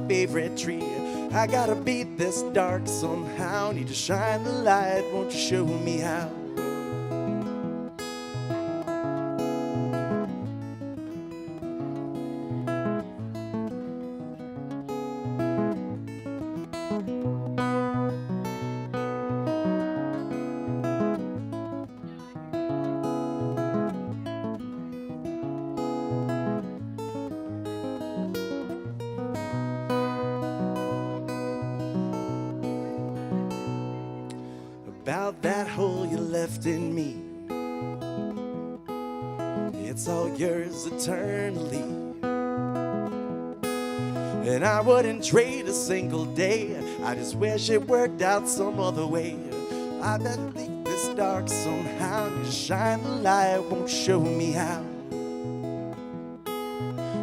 favorite tree. I gotta beat this dark somehow. Need to shine the light, won't you show me how? About that hole you left in me, it's all yours eternally. And I wouldn't trade a single day. I just wish it worked out some other way. I better beat this dark somehow. You shine the light, won't show me how.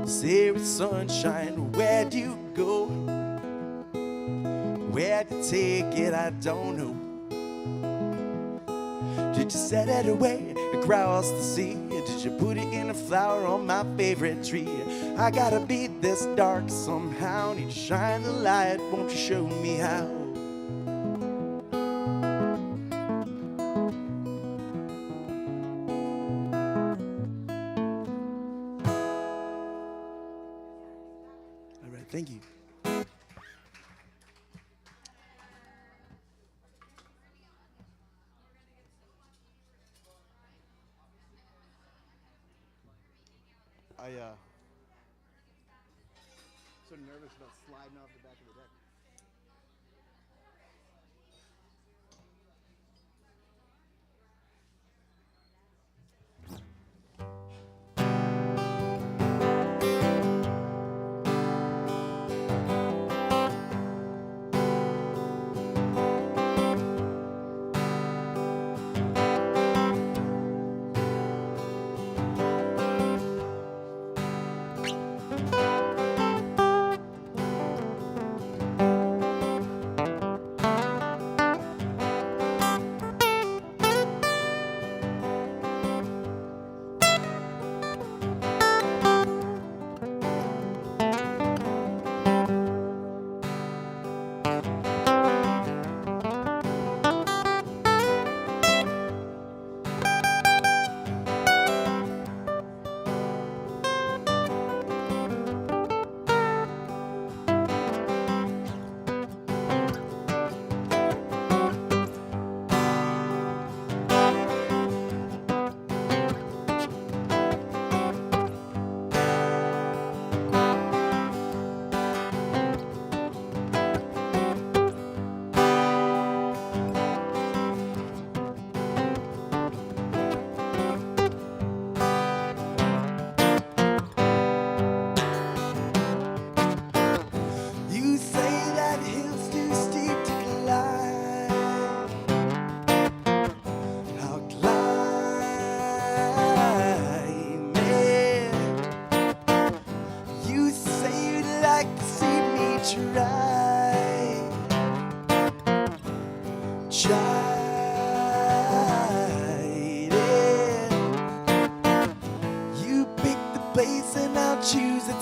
Say it's sunshine, where'd you go? Where'd you take it? I don't know. Did you set it away across the sea? Did you put it in a flower on my favorite tree? I gotta beat this dark somehow. Need to shine the light, won't you show me how? All right, thank you. So nervous about sliding off the back of the deck.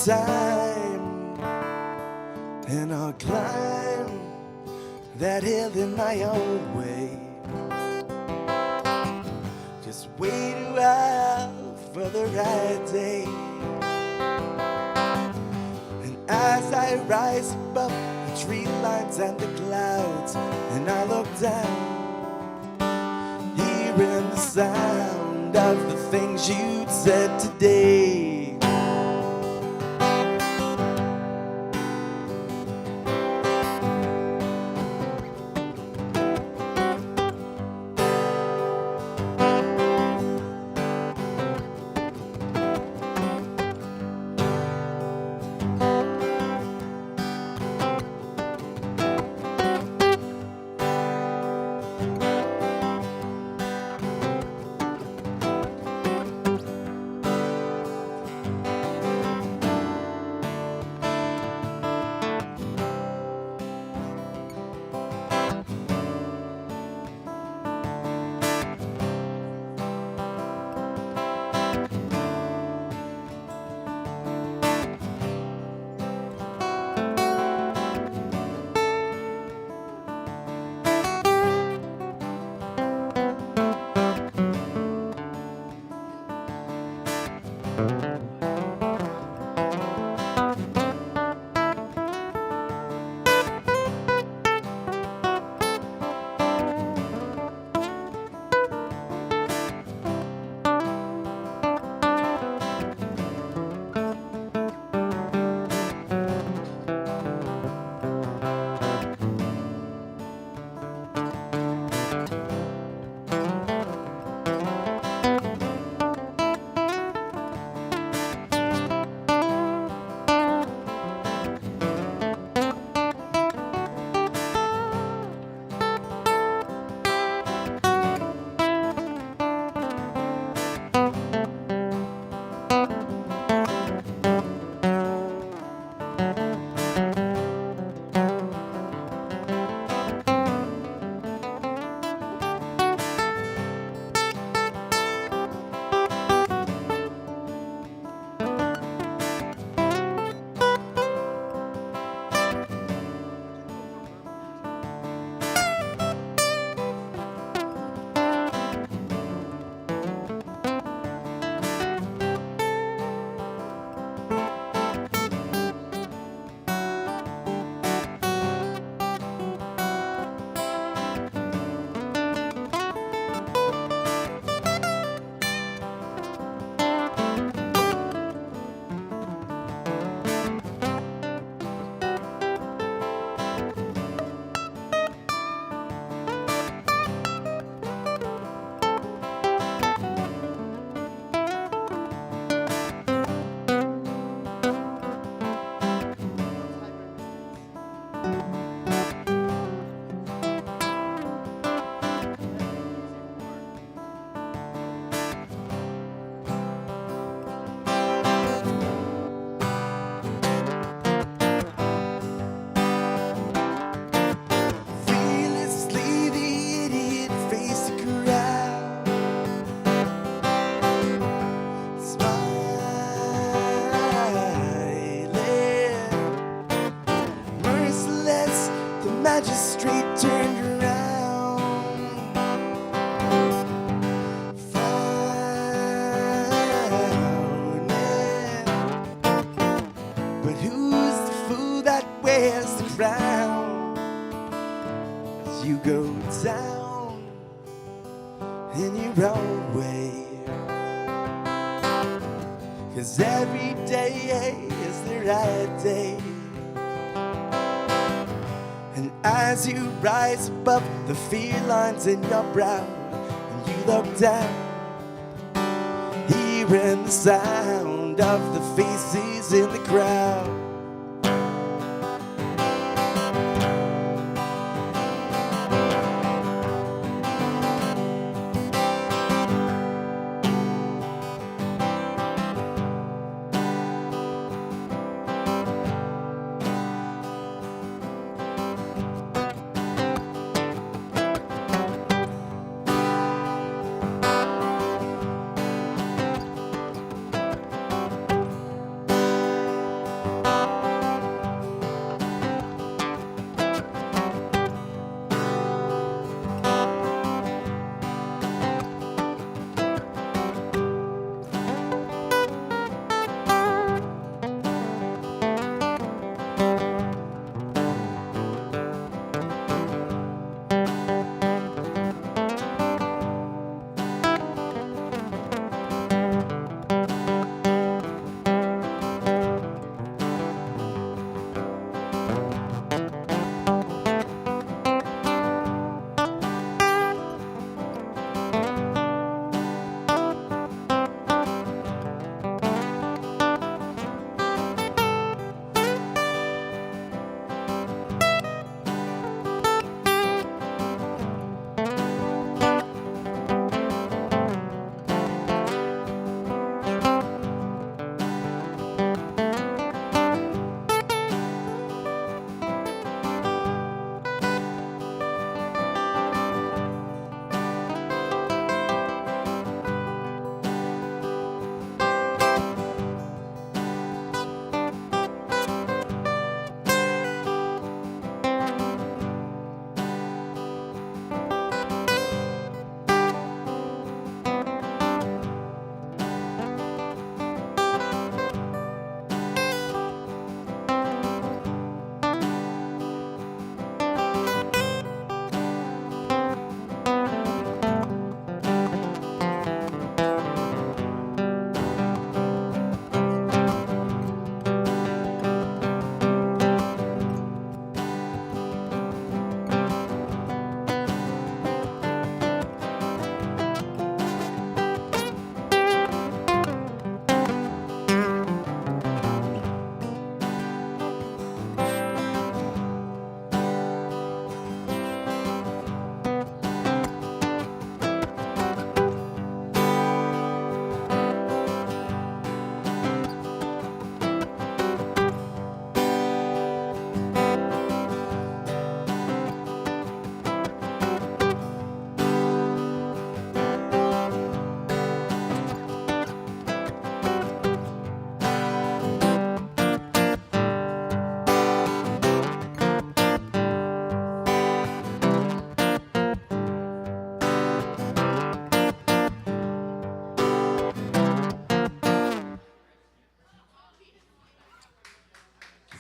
Time, and I'll climb that hill in my own way. Just wait a while for the right day. And as I rise above the tree lines and the clouds, and I look down, hearing the sound of the things you said today. wears the crown as you go down in your own way. 'Cause every day is the right day. And as you rise above the fear lines in your brow, and you look down, hearing the sound of the faces in the crowd.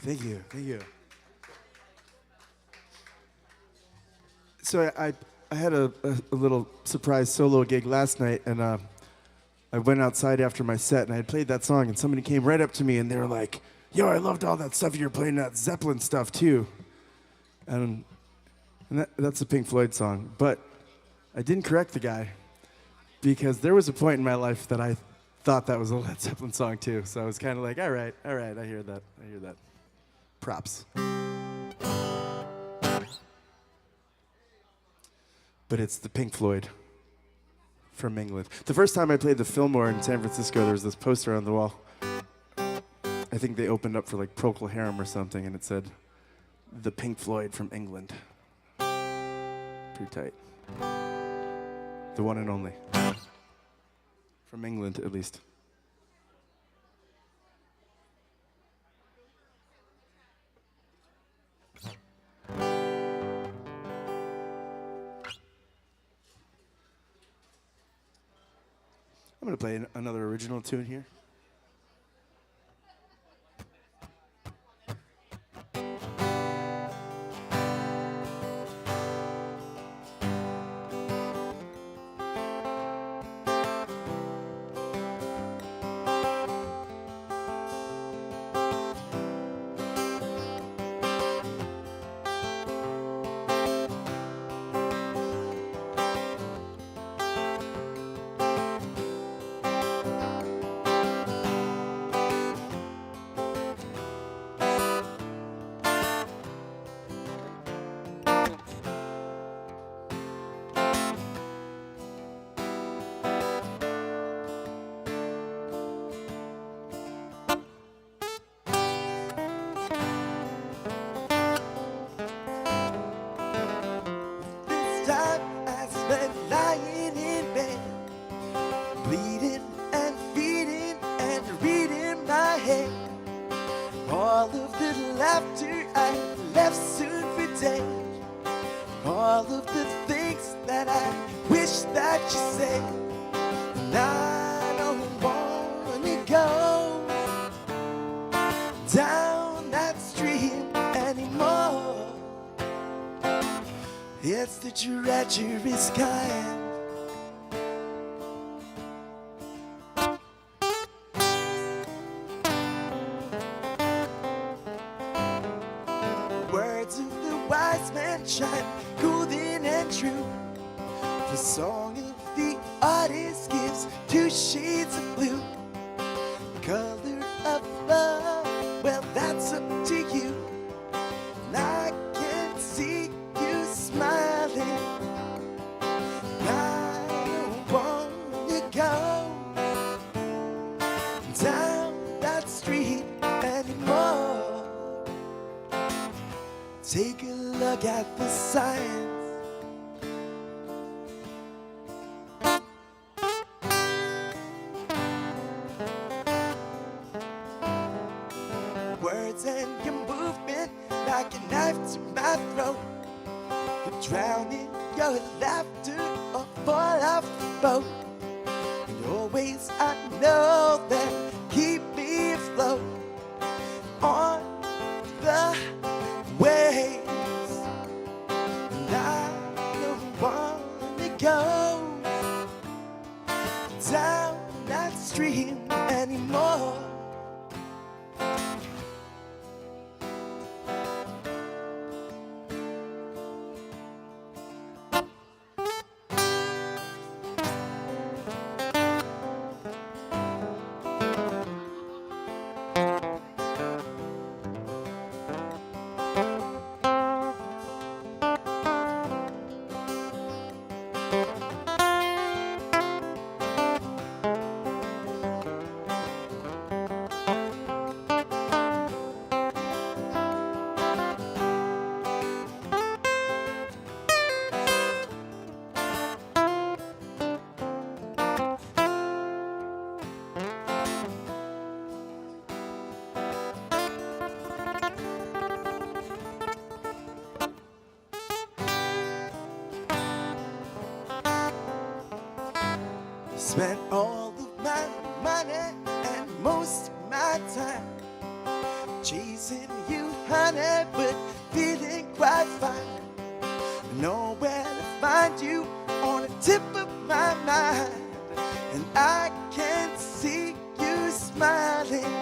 Thank you, thank you. So I had a little surprise solo gig last night, and I went outside after my set, and I had played that song, and somebody came right up to me, and they were like, "Yo, I loved all that stuff you were playing, that Zeppelin stuff too." And that's a Pink Floyd song, but I didn't correct the guy because there was a point in my life that I thought that was a Led Zeppelin song too. So I was kind of like, all right, I hear that. Props. But it's the Pink Floyd from England. The first time I played the Fillmore in San Francisco, there was this poster on the wall. I think they opened up for like Procol Harum or something, and it said, "The Pink Floyd from England." Pretty tight. The one and only. From England, at least. I'm going to play another original tune here. after I left soon for days. All of the things that I wish that you said, and I don't wanna go down that street anymore. It's the treacherous kind. Words of the wise man shine golden and true. The song of the artist gives two shades of blue. Color of love, well, that's up to you. And I can see you smiling. I don't want to go down that street anymore. Take a look at the signs. Words and your movement like a knife to my throat. Could drown in your laughter or fall off the boat. And always I know that keep me afloat on the waves. And I don't want to go down that stream anymore. Spent all of my money and most of my time chasing you, honey, but feeling quite fine. Nowhere to find you on the tip of my mind, and I can see you smiling.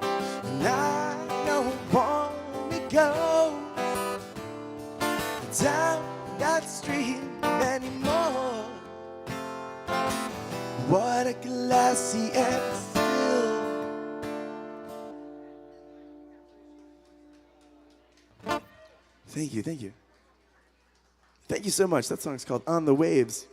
And I don't want to go down that street anymore. What a glassy and still. Thank you, thank you. Thank you so much. That song's called On the Waves.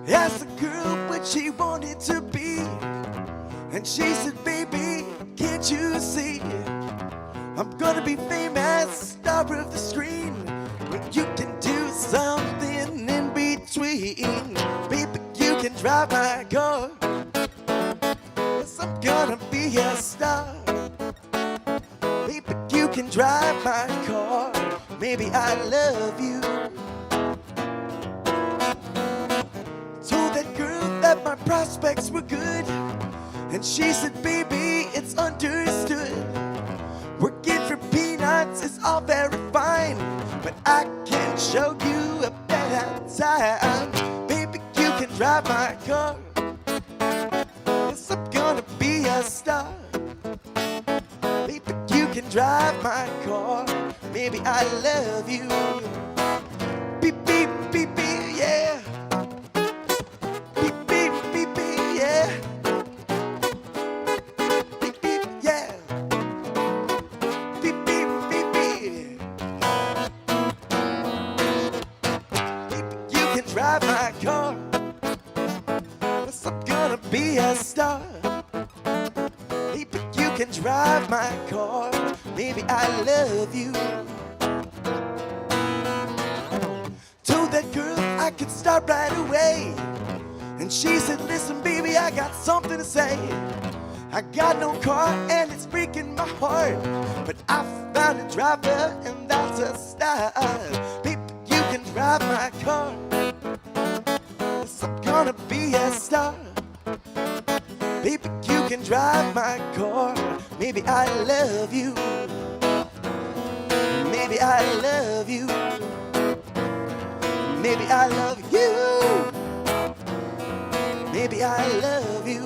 Asked the girl what she wanted to be, and she said, baby, can't you see? I'm gonna be famous, star of the screen, but you can do something in between. Baby, you can drive my car, 'cause I'm gonna be a star. Baby, you can drive my car, maybe I love you. That my prospects were good, and she said, baby, it's understood. Working for peanuts is all very fine, but I can show you a better time. Baby, you can drive my car, 'cause I'm gonna be a star. can drive my car, maybe I love you. Beep, beep, beep, beep, yeah. Beep, beep, beep, beep, yeah. Beep, beep, yeah. Beep, beep, beep, beep. Beep, you can drive my car, 'cause I'm gonna be a star. Beep, you can drive my car, maybe I love you. Told that girl I could start right away, and she said, listen baby, I got something to say. I got no car and it's breaking my heart, but I found a driver and that's a start. Baby, you can drive my car, 'cause I'm gonna be a star. Baby, you can drive my car, maybe I love you. Maybe I love you. Maybe I love you. Maybe I love you.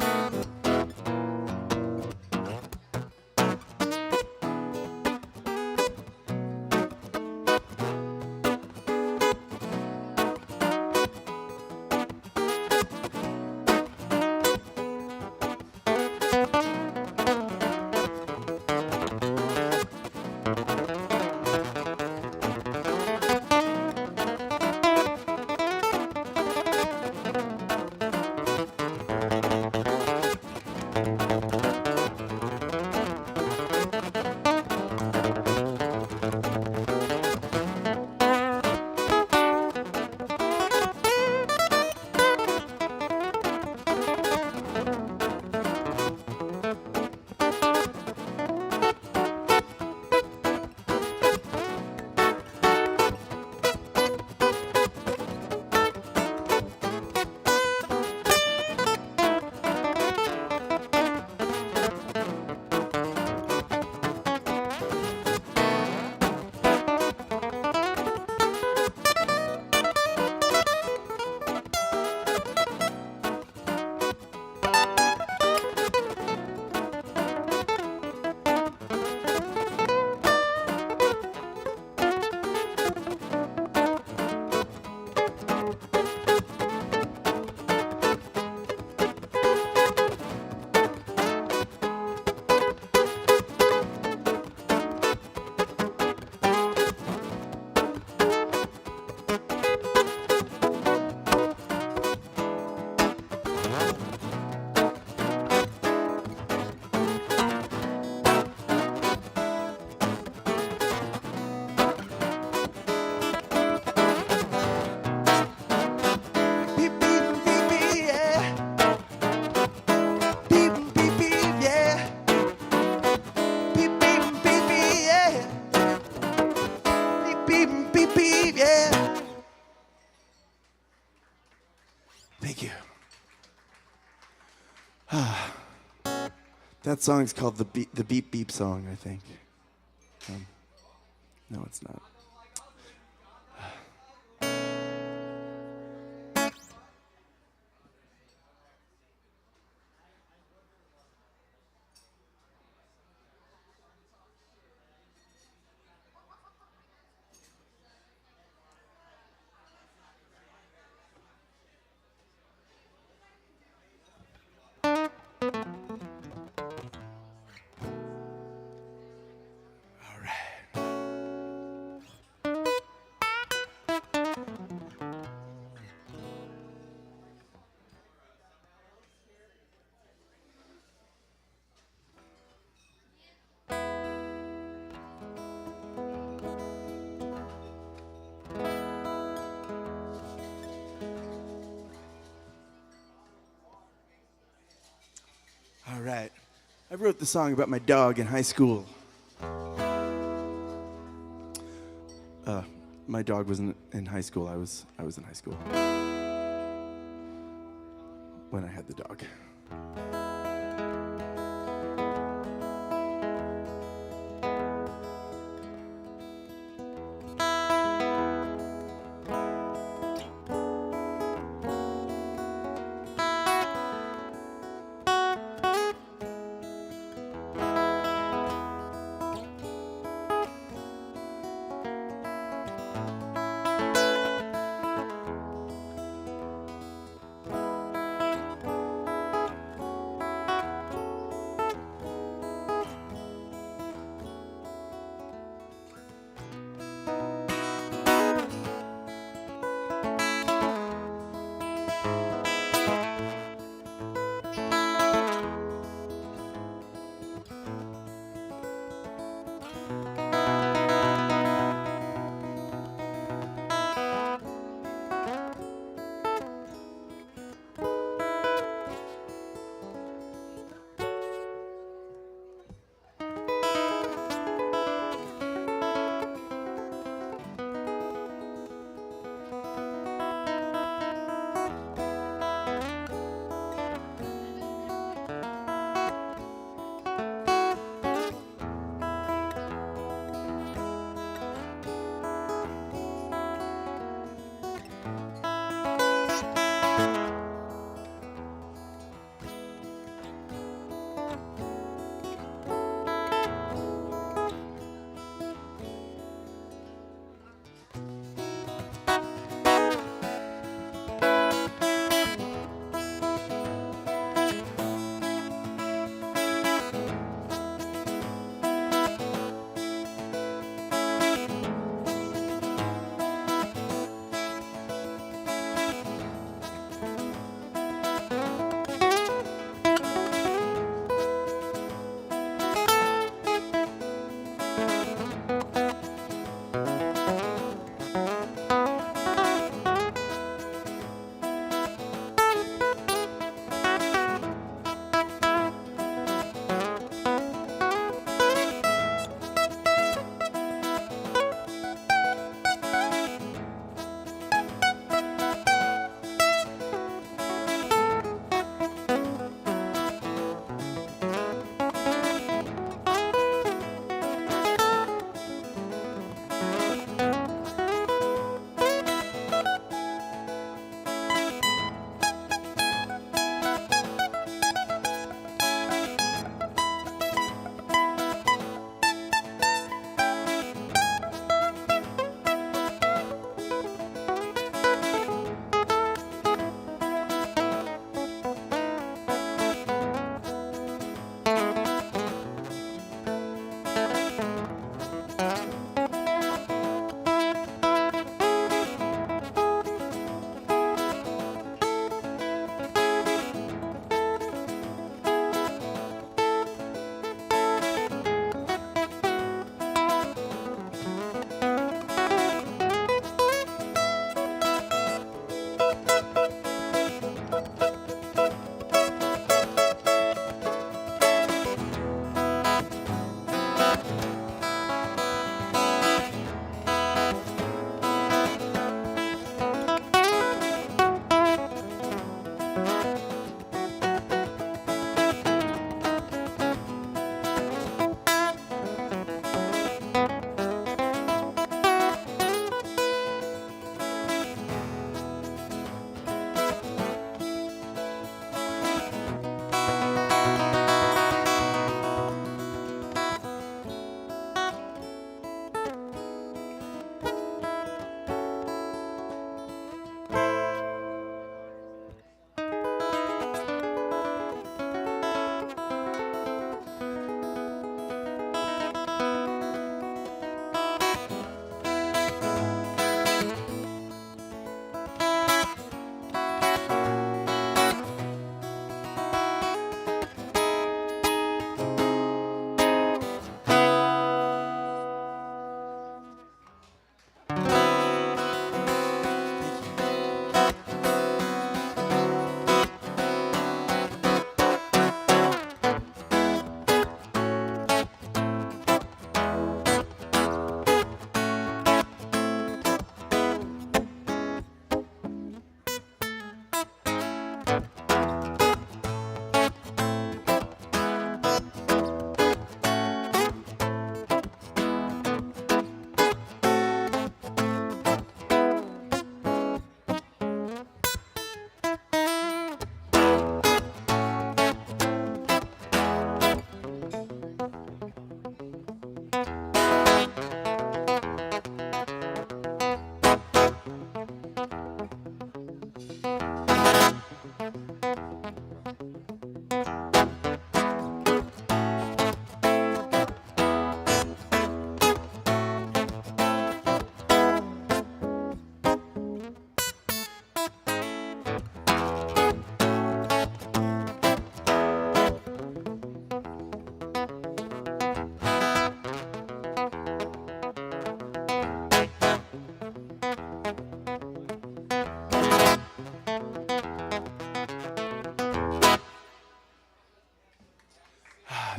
Thank you. That song's called the Beep Beep song, I think. No, it's not. All right. I wrote the song about my dog in high school. My dog wasn't in high school. I was in high school when I had the dog.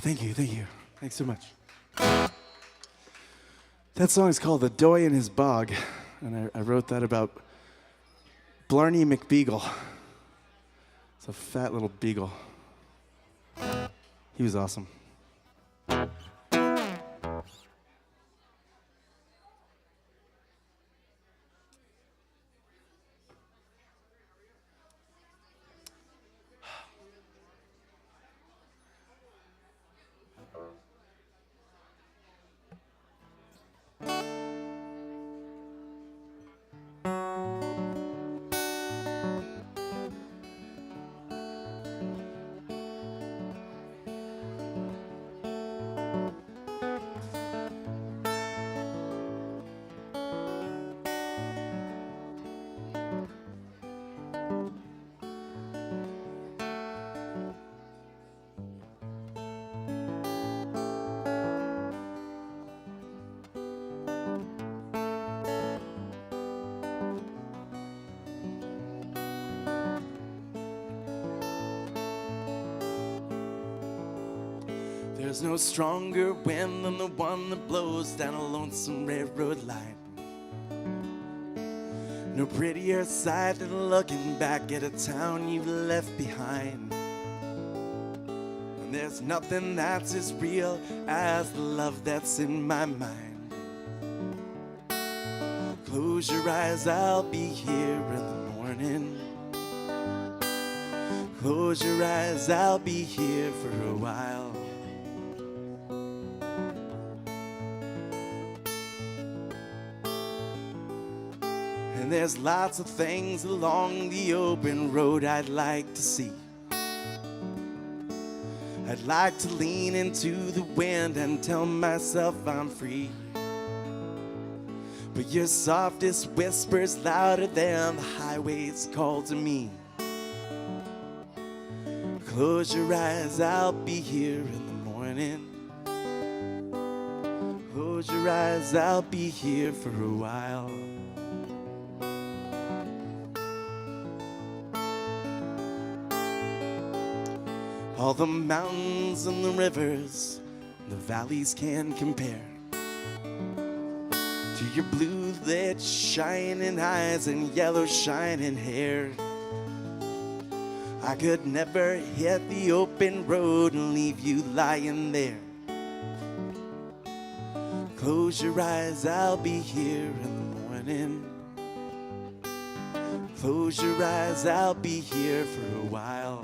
Thank you, thank you. Thanks so much. That song is called The Doy in His Bog, and I wrote that about Blarney McBeagle. It's a fat little beagle. He was awesome. There's no stronger wind than the one that blows down a lonesome railroad line. No prettier sight than looking back at a town you've left behind. And there's nothing that's as real as the love that's in my mind. Close your eyes, I'll be here in the morning. Close your eyes, I'll be here for a while. And there's lots of things along the open road I'd like to see. I'd like to lean into the wind and tell myself I'm free. But your softest whisper's louder than the highway's call to me. Close your eyes, I'll be here in the morning. Close your eyes, I'll be here for a while. All the mountains and the rivers, the valleys can compare to your blue lit shining eyes and yellow shining hair. I could never hit the open road and leave you lying there. Close your eyes, I'll be here in the morning. Close your eyes, I'll be here for a while.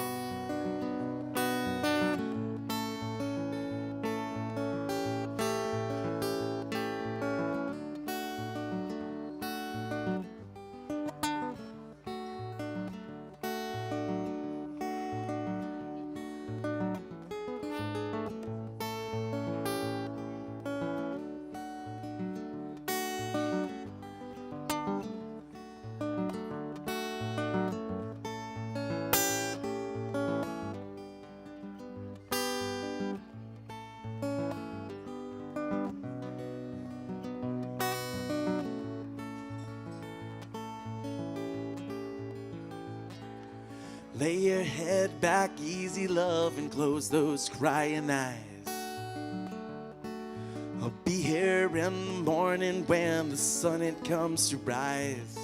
Lay your head back, easy love, and close those crying eyes. I'll be here in the morning when the sun it comes to rise.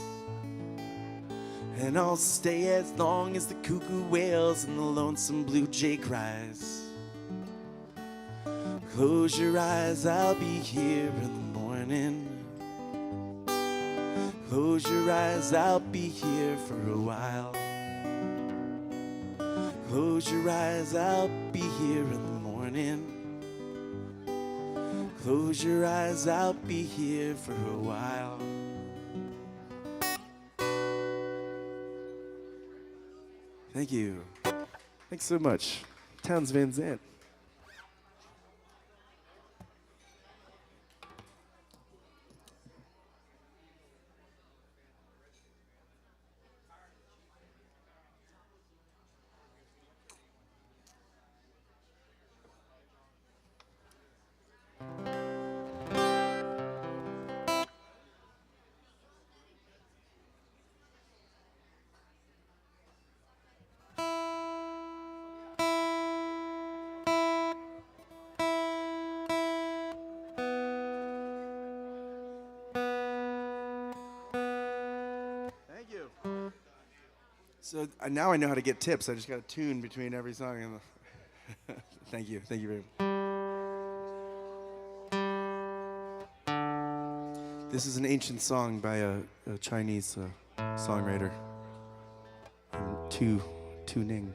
And I'll stay as long as the cuckoo wails and the lonesome blue jay cries. Close your eyes, I'll be here in the morning. Close your eyes, I'll be here for a while. Close your eyes, I'll be here in the morning. Close your eyes, I'll be here for a while. Thank you. Thanks so much. Townes Van Zandt. So now I know how to get tips. I just got to tune between every song. And thank you. Thank you very much. This is an ancient song by a Chinese songwriter, Tu Ning.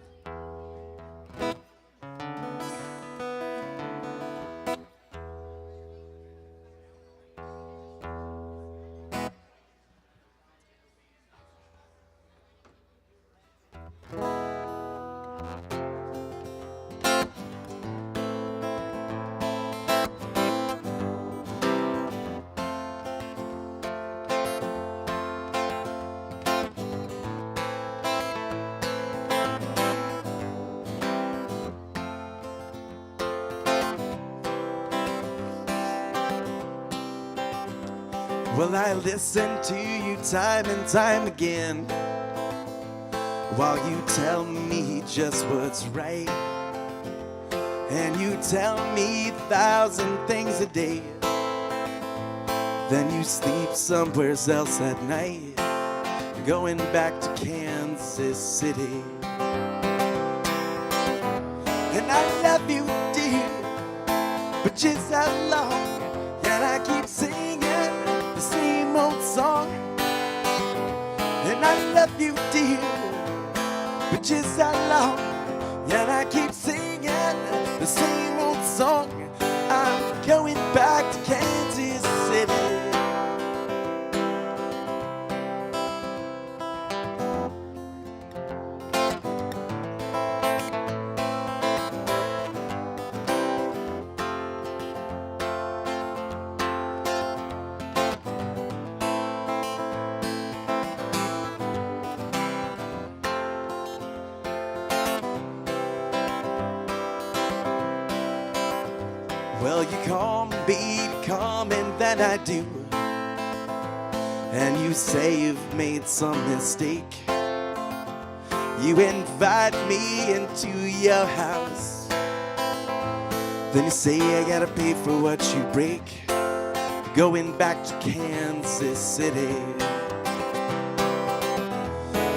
Well, I listen to you time and time again while you tell me just what's right. And you tell me 1,000 things a day. Then you sleep somewhere else at night, going back to Kansas City. And I love you, dear, but just how long? And I keep singing the same old song. And I love you, dear, but just how long? And I keep singing the same old song. I'm going back to Kansas City. Well, you call me to come and then I do. And you say you've made some mistake. You invite me into your house. Then you say I gotta pay for what you break, going back to Kansas City.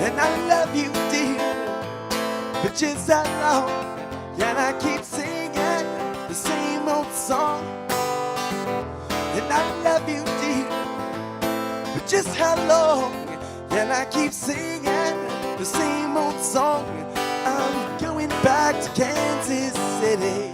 And I love you, dear, but just how long can I keep singing the same old song? And I love you, dear, but just how long can I keep singing the same old song? I'm going back to Kansas City.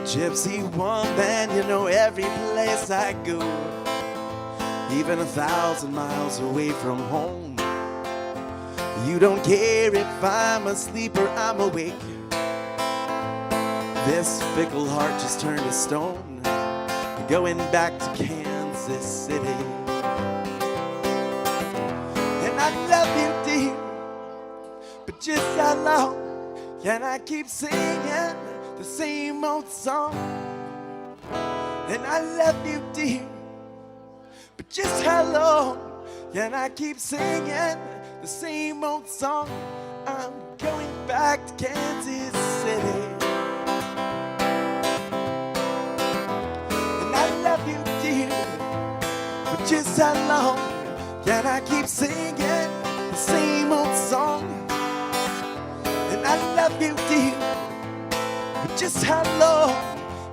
Gypsy woman, you know every place I go, even 1,000 miles away from home. You don't care if I'm asleep or I'm awake. This fickle heart just turned to stone, going back to Kansas City. And I love you, dear, but just how long can I keep singing the same old song? And I love you, dear, but just how long can I keep singing the same old song? I'm going back to Kansas City. And I love you, dear, but just how long can I keep singing the same old song? And I love you, dear, but just how long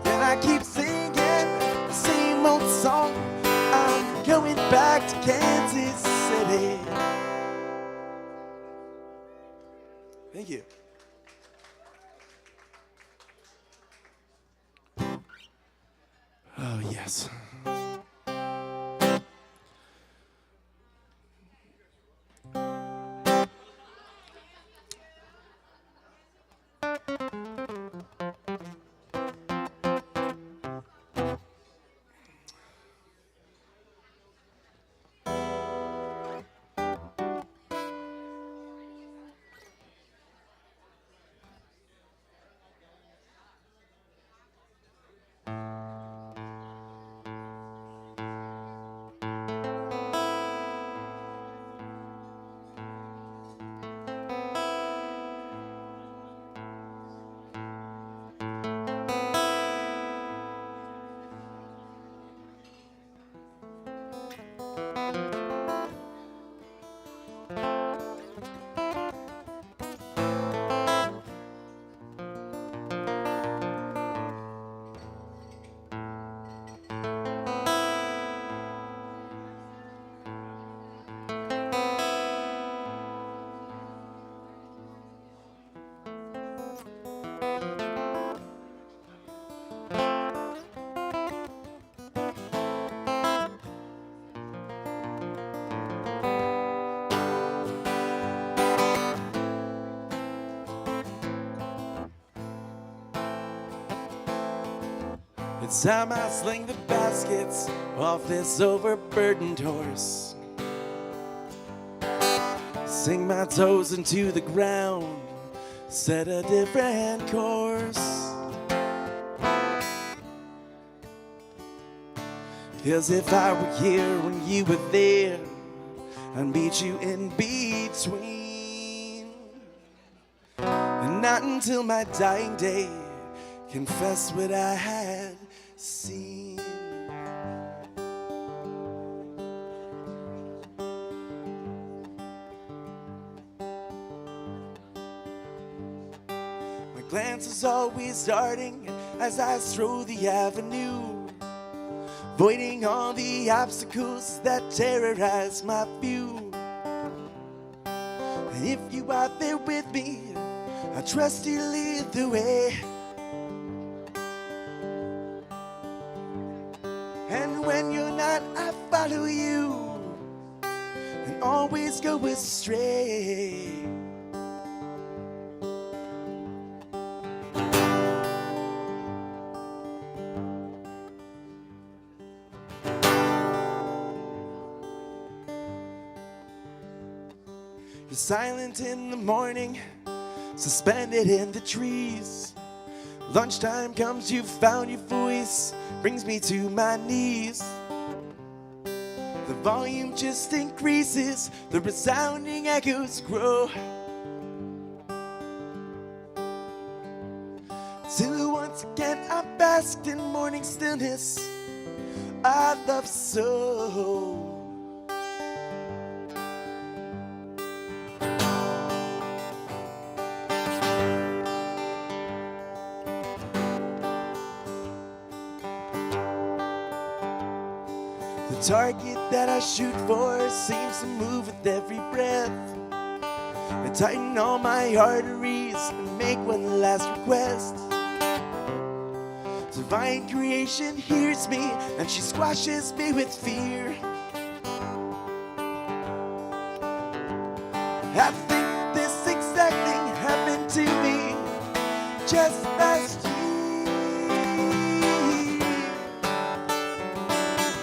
can I keep singing the same old song? I'm going back to Kansas City. Thank you. Oh, yes. It's time I sling the baskets off this overburdened horse, sink my toes into the ground, set a different course. 'Cause if I were here when you were there, I'd meet you in between, and not until my dying day confess what I had seen. My glance is always darting as I stroll the avenue, avoiding all the obstacles that terrorize my view. And if you are there with me, I trust you lead the way. And when you're not, I follow you and always go astray. The silence in the morning, suspended in the trees. Lunchtime comes, you found your voice, brings me to my knees. The volume just increases, the resounding echoes grow, till once again I basked in morning stillness I love so. The target that I shoot for seems to move with every breath. I tighten all my arteries and make one last request. Divine creation hears me and she squashes me with fear. I think this exact thing happened to me just last year.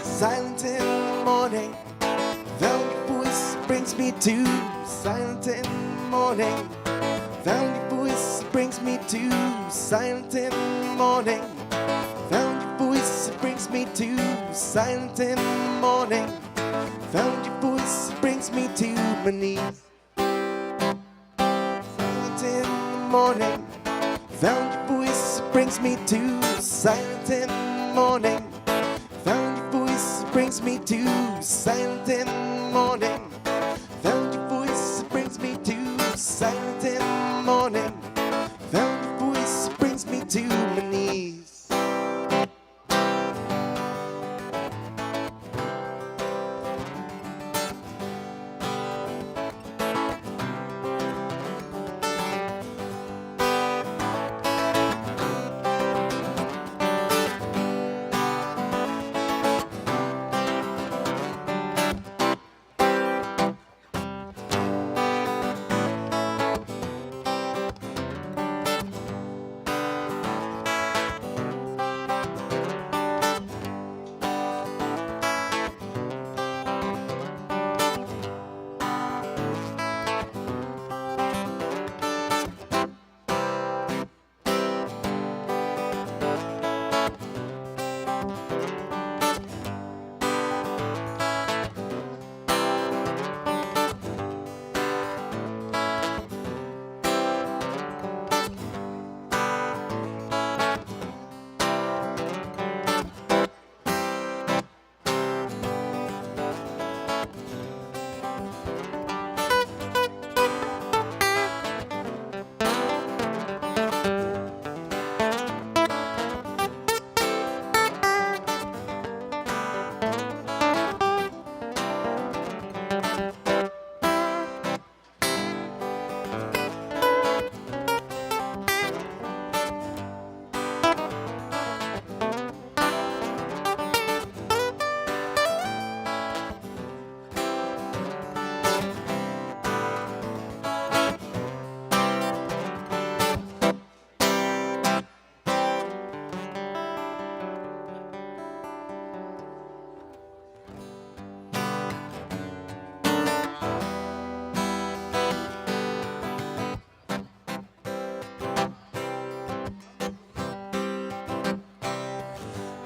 Silent in the morning, found your voice brings me to. Silent in the morning, found your voice brings me to. Silent in the morning, found your voice brings me to. Silent in the morning, found your voice brings me to my knees. Silent in the morning, found your voice brings me to. Silent in the morning, found your voice brings me to. Silent in the morning, found your voice brings me to. Silent in the morning, found your voice brings me to my knees.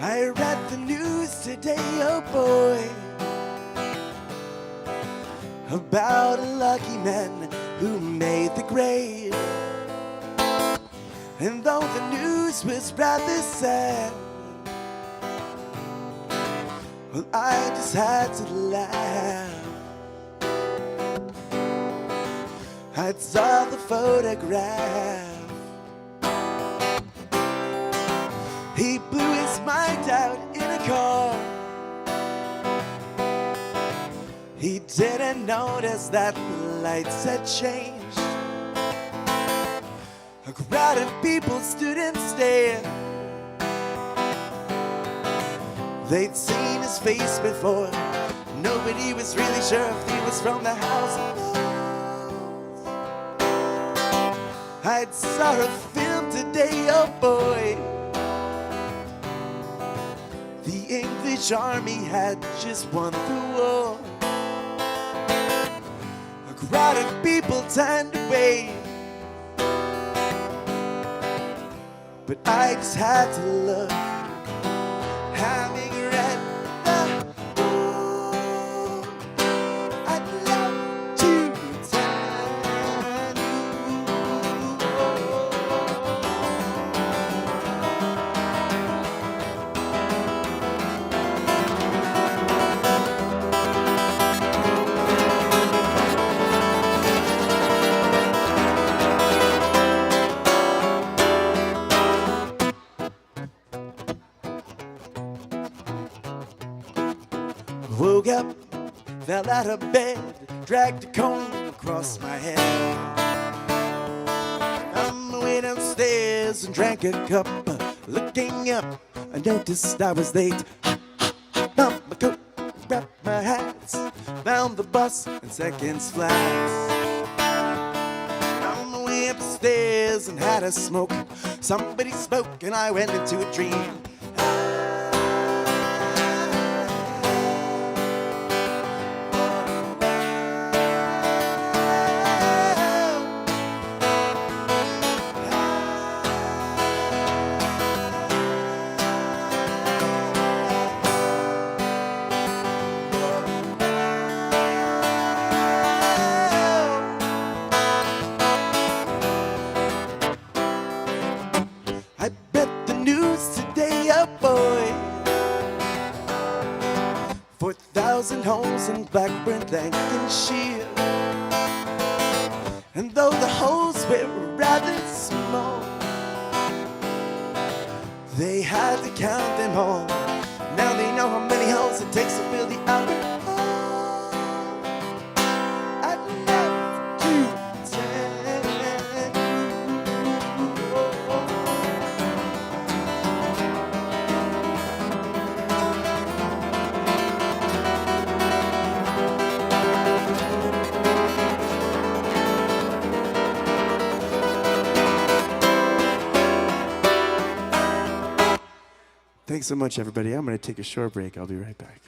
I read the news today, oh boy, about a lucky man who made the grade. And though the news was rather sad, well, I just had to laugh. I saw the photograph. He blew his mind out in a car. He didn't notice that the lights had changed. A crowd of people stood and stared. They'd seen his face before. Nobody was really sure if he was from the house. I saw a film today, oh boy. The English army had just won the war. A crowd of people turned away, but I just had to look, having read the book. I'd love to tell Woke up, fell out of bed, dragged a comb across my head. Found my way downstairs and drank a cup. Looking up, I noticed I was late. Bumped my coat, wrapped my hats, found the bus in seconds flat. Found my way upstairs and had a smoke. Somebody spoke and I went into a dream. I bet the news today, oh boy, 4,000 homes in Blackburn, Lancashire. And though the holes were rather small, they had to count them all. Now they know how many holes it takes to fill the outer hall. I'd love to tell Thanks so much, everybody. I'm going to take a short break. I'll be right back.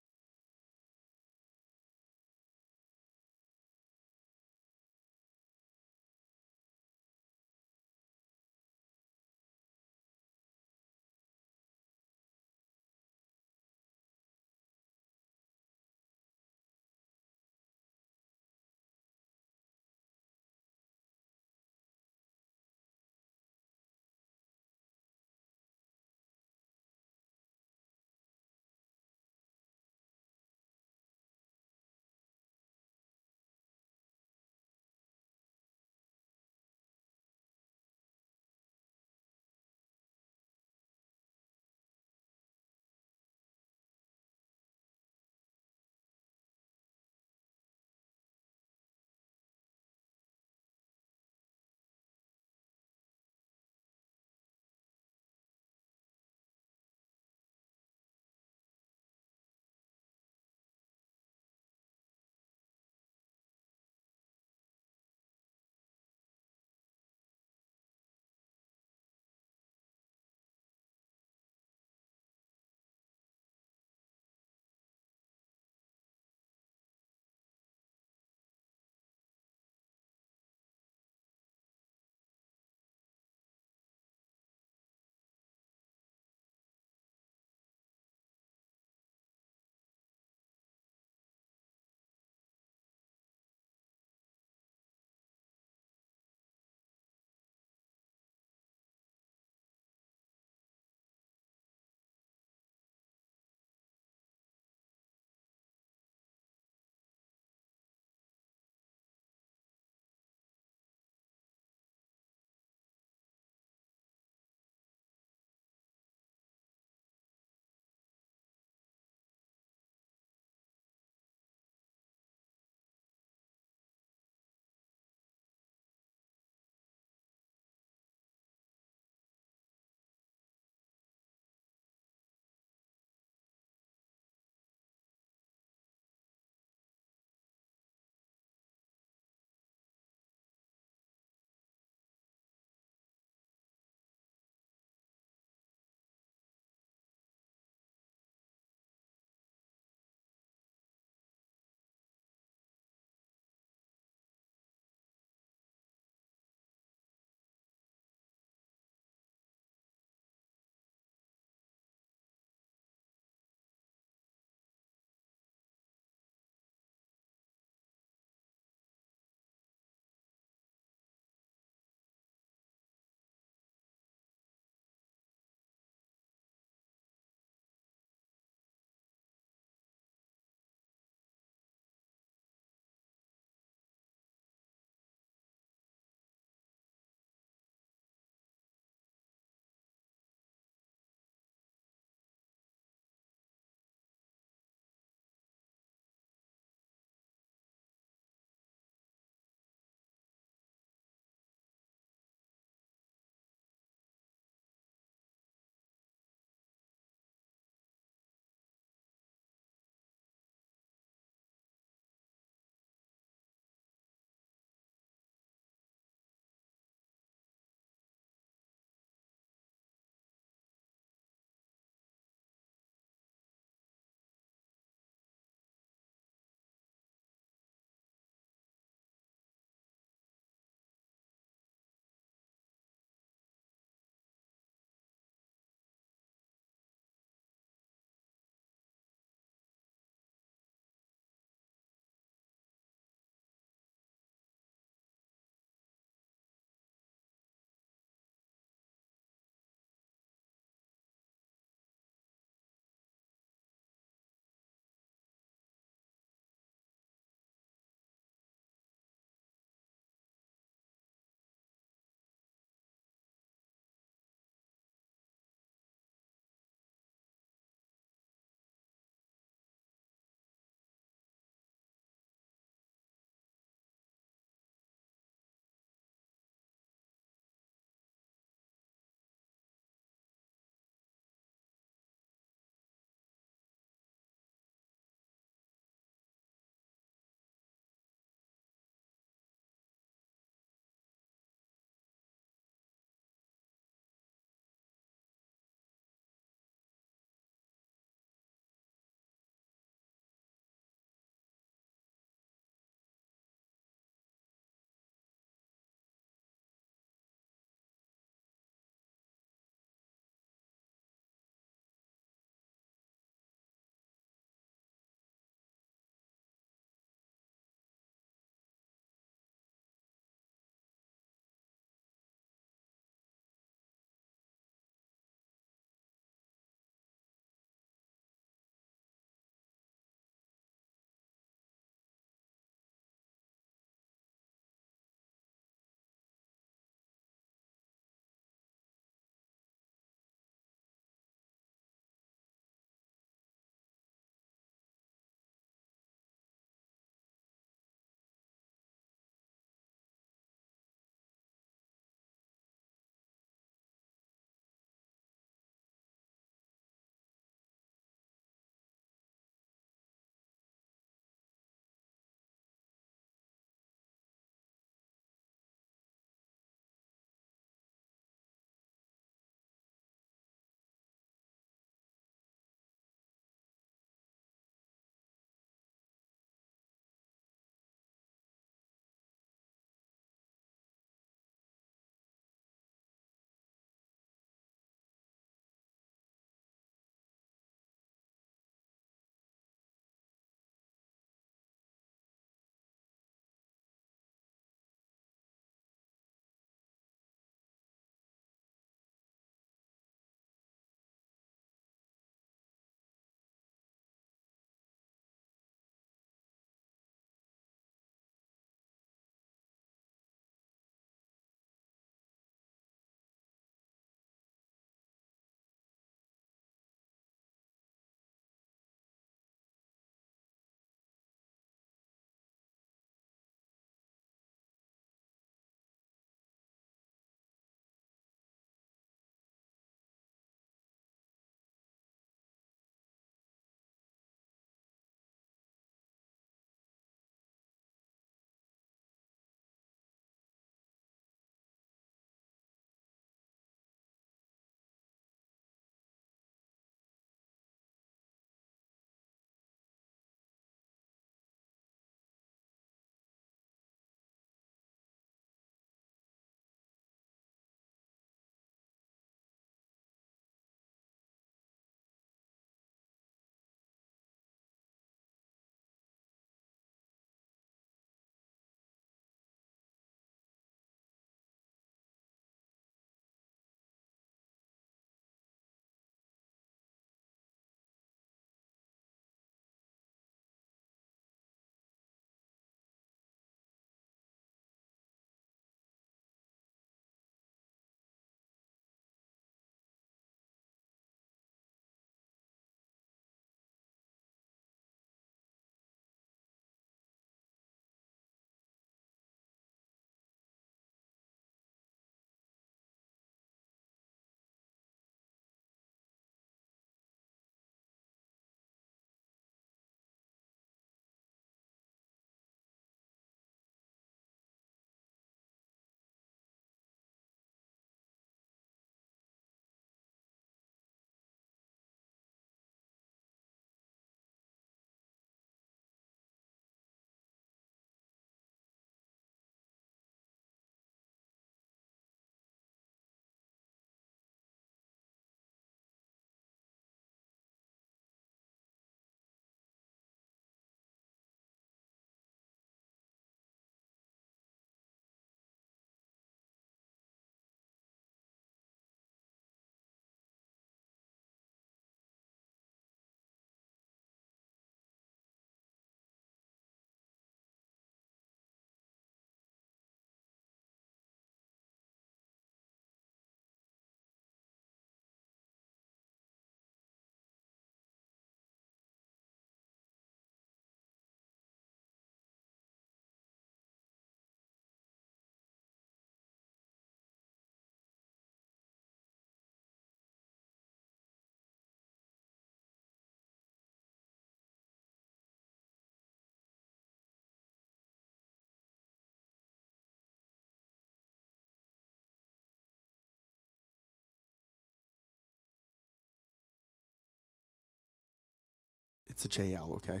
It's a JL, okay?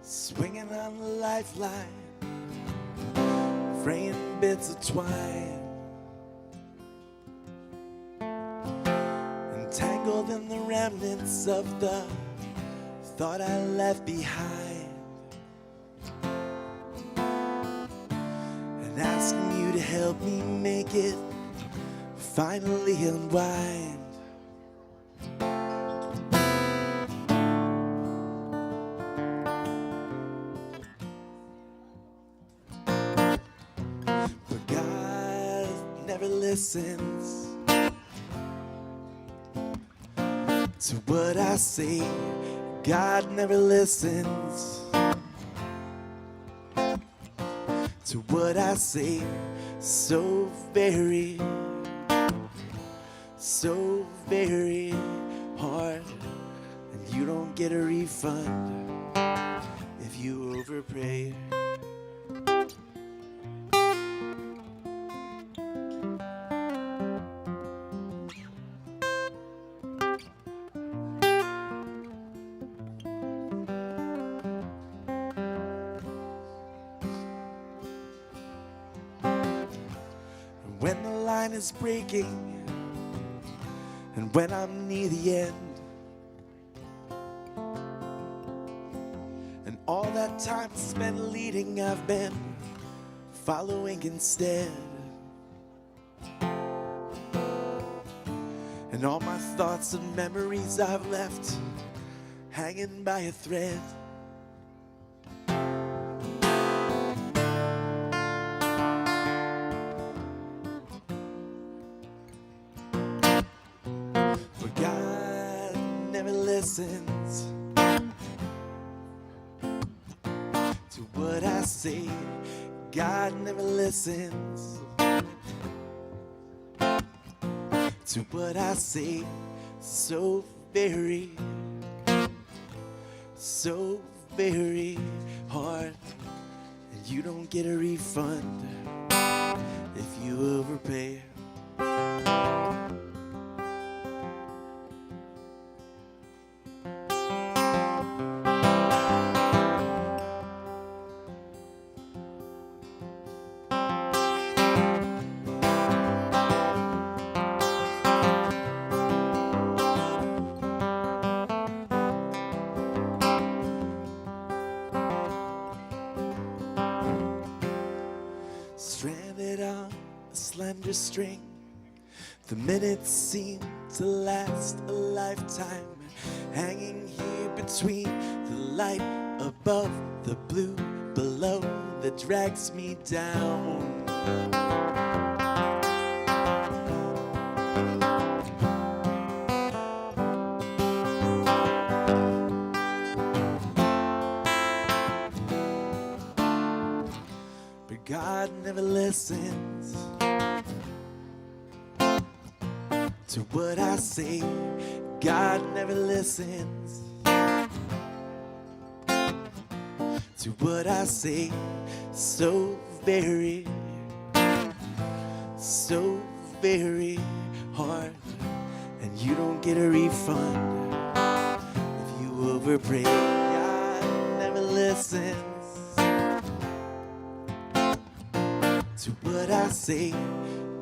Swinging on the lifeline, fraying bits of twine, entangled in the remnants of the thought I left behind, and asking you to help me make it finally unwind. Never listens to what I say. God never listens to what I say. So very hard, and you don't get a refund if you overpay. When the line is breaking, and when I'm near the end, and all that time spent leading I've been following instead, and all my thoughts and memories I've left hanging by a thread. Listens to what I say. God never listens to what I say. So very hard, and you don't get a refund if you overpay. Stranded on a slender string, the minutes seem to last a lifetime, hanging here between the light above, the blue below that drags me down. But God never listens to what I say. God never listens to what I say. So very hard, and you don't get a refund if you overpay. God never listens to what I say.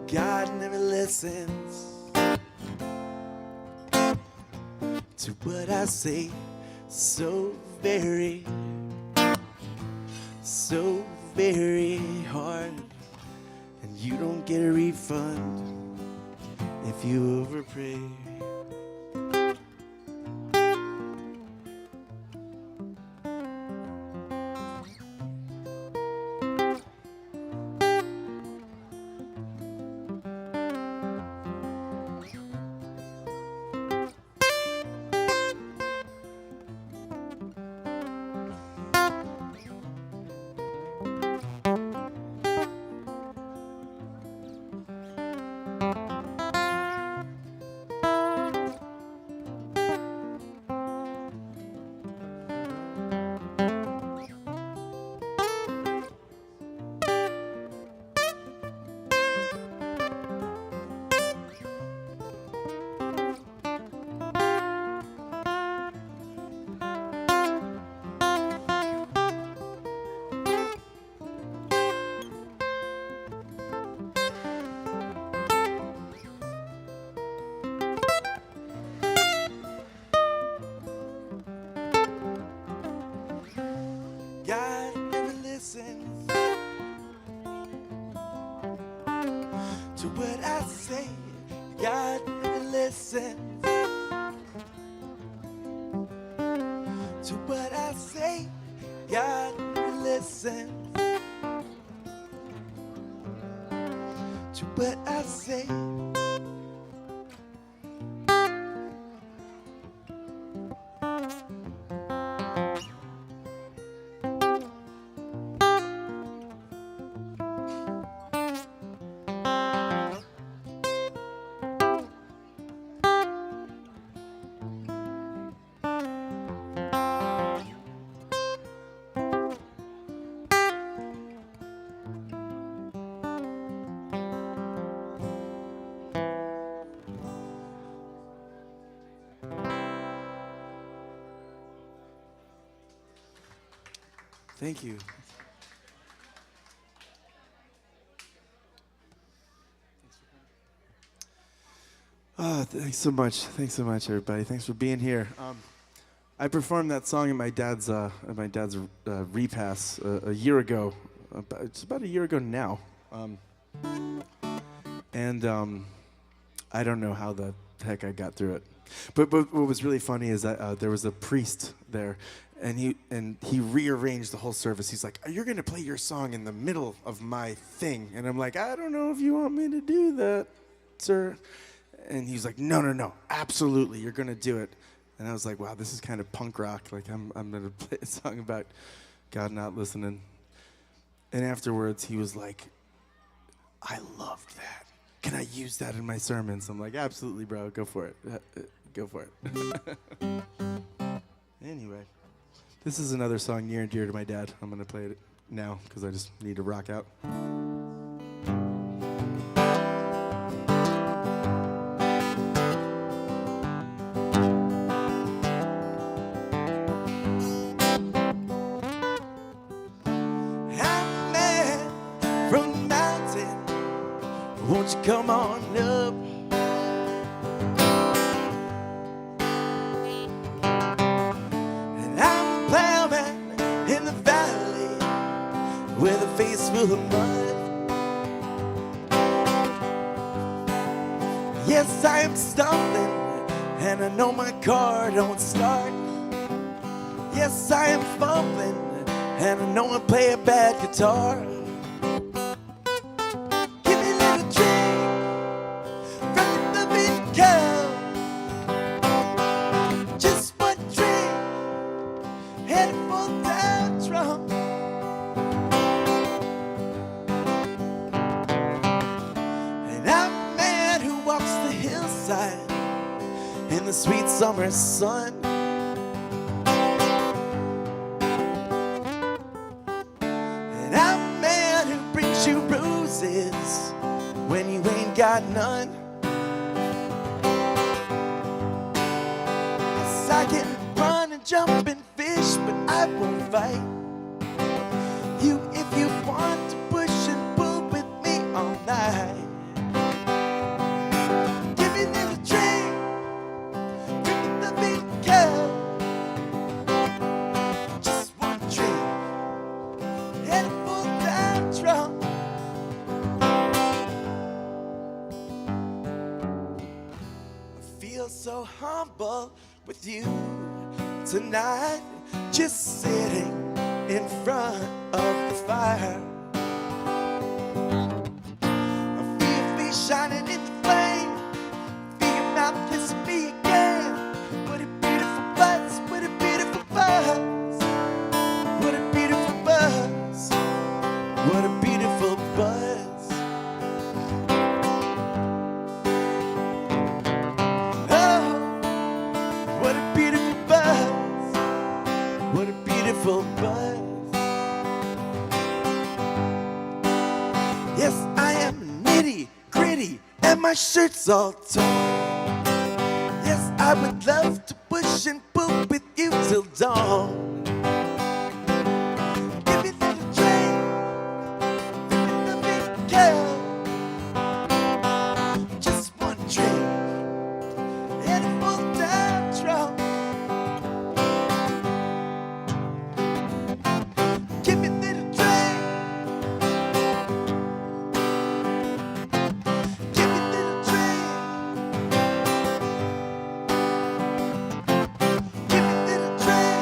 God never listens to what I say. So very, so very hard, and you don't get a refund if you overpay. God never listens to what I say. God never listens to what I say. God never listens to what I say. Thank you. Oh, thanks so much. Thanks so much, everybody. Thanks for being here. I performed that song at my dad's repass a year ago. It's about a year ago now. I don't know how the heck I got through it. But what was really funny is that there was a priest there, and he rearranged the whole service. He's like, "You're gonna play your song in the middle of my thing," and I'm like, "I don't know if you want me to do that, sir." And he's like, "No, absolutely, you're gonna do it." And I was like, "Wow, this is kind of punk rock. Like, I'm gonna play a song about God not listening." And afterwards, he was like, "I loved that. Can I use that in my sermons?" I'm like, "Absolutely, bro. Go for it. Go for it." Anyway, this is another song near and dear to my dad. I'm going to play it now because I just need to rock out. I'm a man from the mountain. Won't you come on up? With a face full of mud. Yes, I am stumbling, and I know my car don't start. Yes, I am fumbling, and I know I play a bad guitar. Give me a little drink from the big cup. Just one drink, and it falls down drunk. In the sweet summer sun, and I'm a man who brings you roses when you ain't got none. Yes, I can run and jump and fish, but I won't fight you if you want to push and pull with me all night. so humble with you tonight, just sitting in front of the fire. I feel your face shining in the flame, feel your mouth kissing me again. What a beautiful buzz, what a beautiful buzz, what a beautiful buzz, what a beautiful buzz. Oh, what a beautiful buzz, what a beautiful buzz. Yes, I am nitty gritty and my shirt's all torn. Yes, I would love to push and pull with you till dawn. Give me the drink, give me the big girl. Just one drink and a full time drunk. Give me the drink, give me the drink, give me the drink.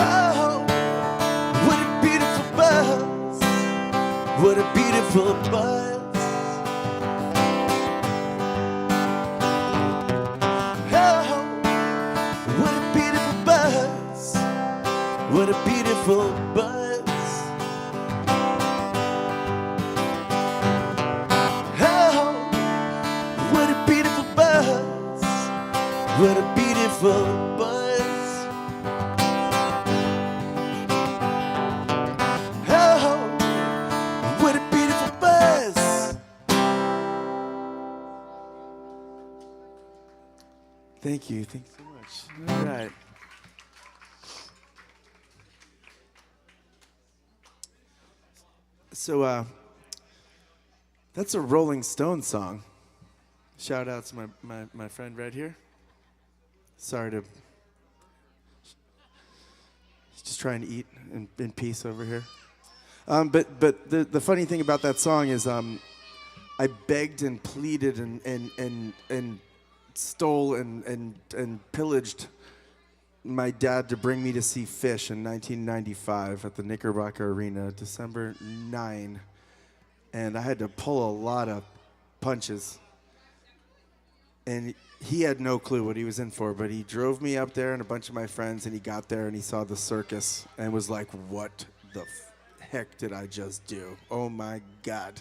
Oh, what a beautiful buzz, what a beautiful buzz. Oh, what a beautiful buzz, what a beautiful buzz. Oh, what a beautiful buzz, what a beautiful buzz. Oh, what a beautiful buzz. Thank you. Thanks so much. All right. So, that's a Rolling Stones song. Shout out to my friend right here. Sorry to... He's just trying to eat in peace over here. But the funny thing about that song is I begged and pleaded and stole and pillaged my dad to bring me to see Phish in 1995 at the Knickerbocker Arena, December 9. And I had to pull a lot of punches. And he had no clue what he was in for, but he drove me up there and a bunch of my friends, and he got there and he saw the circus and was like, what the heck did I just do? Oh my God.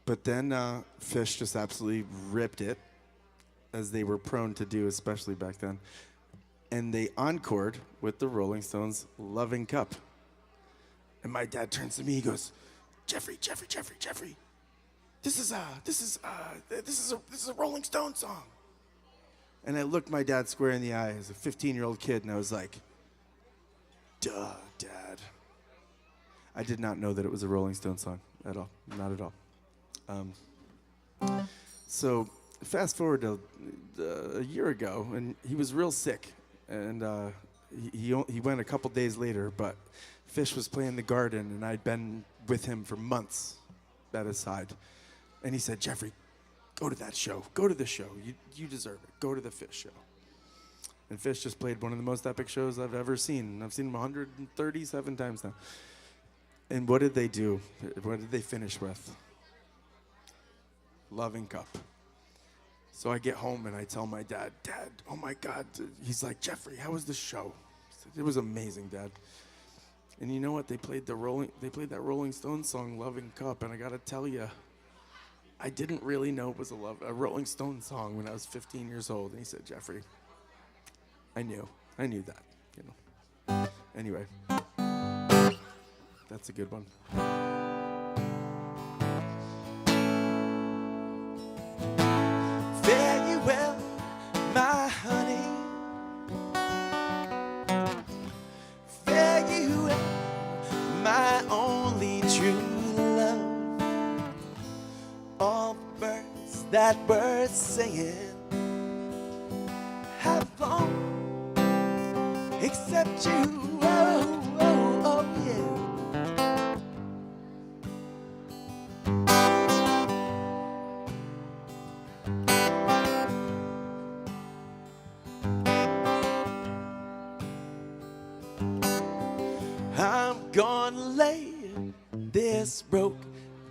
But then Phish just absolutely ripped it, as they were prone to do, especially back then. And they encored with the Rolling Stones' Loving Cup. And my dad turns to me, he goes, Jeffrey, this is a Rolling Stones song. And I looked my dad square in the eye as a 15-year-old kid, and I was like, duh, Dad. I did not know that it was a Rolling Stones song at all, not at all. So fast forward to a year ago, and he was real sick, and he went a couple days later, but Phish was playing the Garden, and I'd been with him for months at his side. And he said, Jeffrey, go to that show. Go to the show. You deserve it. Go to the Phish show. And Phish just played one of the most epic shows I've ever seen. I've seen them 137 times now. And what did they do? What did they finish with? Loving Cup. So I get home and I tell my dad, Dad, oh my God. He's like, Jeffrey, how was the show? I said, it was amazing, Dad. And you know what? They played that Rolling Stones song, Loving Cup, and I gotta tell you, I didn't really know it was a Rolling Stone song when I was 15 years old. And he said, Jeffrey, I knew that, you know. Anyway, that's a good one. Fare you well, my honey. Fare you well, my only true love. All the birds that were singing have flown, except you. Oh, oh, oh, yeah. I'm gonna lay this broke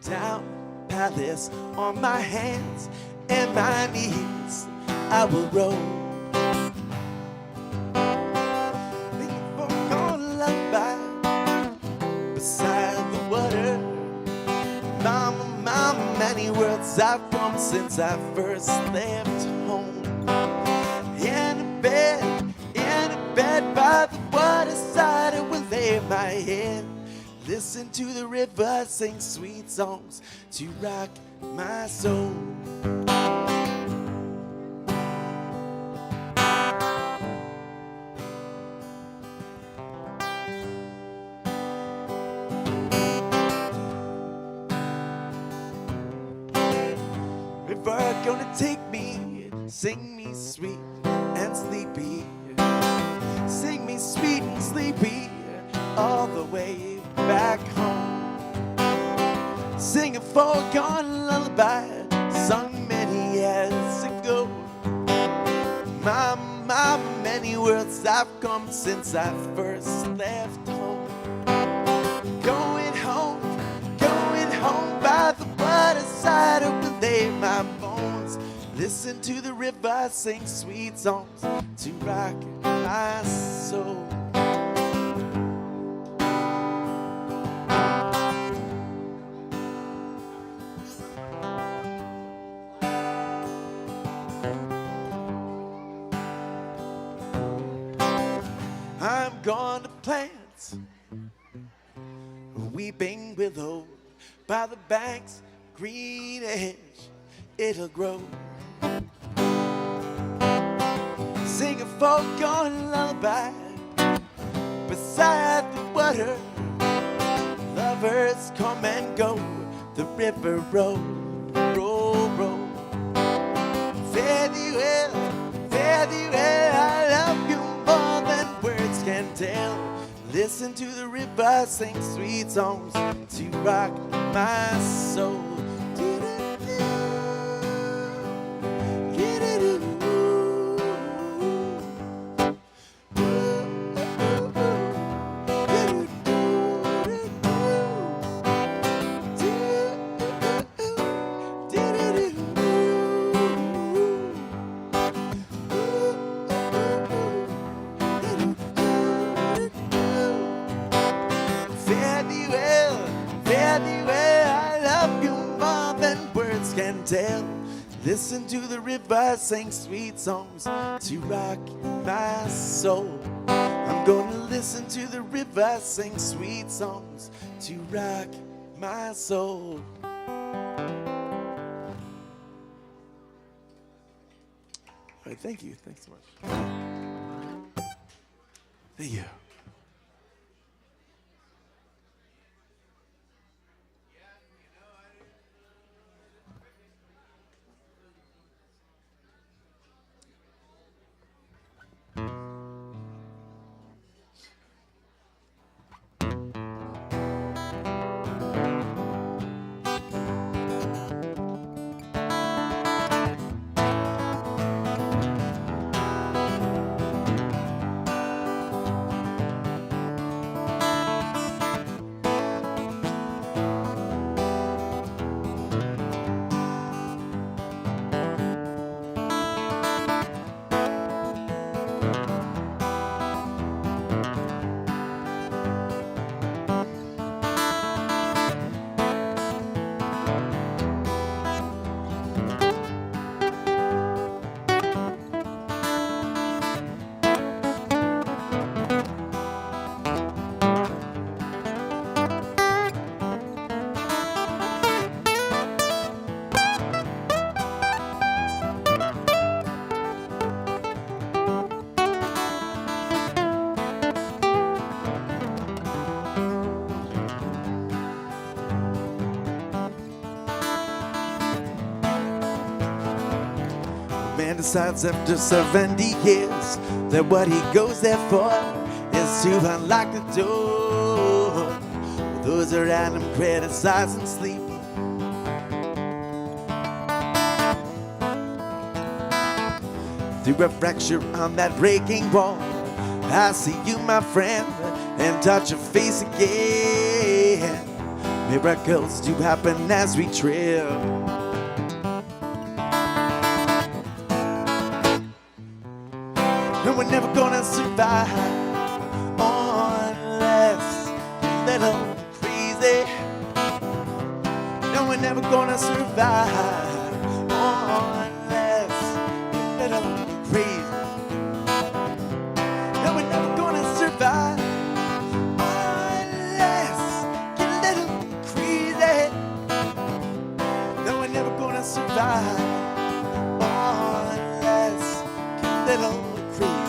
down palace on my hands and my knees. I will roll beside the water. Mama, mama, many worlds I've come since I first left home. In a bed by the waterside, I will lay my head, listen to the river, sing sweet songs to rock my soul. River gonna take me, sing me sweet and sleepy, sing me sweet and sleepy all the way back home. Sing a foregone lullaby sung many years ago. My many worlds I've come since I first left home. Going home by the waterside, I will lay my bones, listen to the river, sing sweet songs to rock my soul. I'm gonna plant a weeping willow by the bank's green edge, it'll grow. Sing a foregone lullaby beside the water. Lovers come and go, the river roll, roll, roll. Fare thee well, I love you more than words can tell. Listen to the river, sing sweet songs to rock my soul. Tell. Listen to the river, sing sweet songs to rock my soul. I'm gonna listen to the river, sing sweet songs to rock my soul. All right, thank you. Thanks so much. Thank you. and decides after 70 years that what he goes there for is to unlock the door. Those around him criticize and sleep. Through a fracture on that breaking wall, I see you, my friend, and touch your face again. Miracles do happen as we trip. And we're never gonna survive unless you're a little crazy. No, we're never gonna survive unless you're a little crazy. No, we're never gonna survive unless you're a little crazy. No, we're never gonna survive unless you're a little crazy.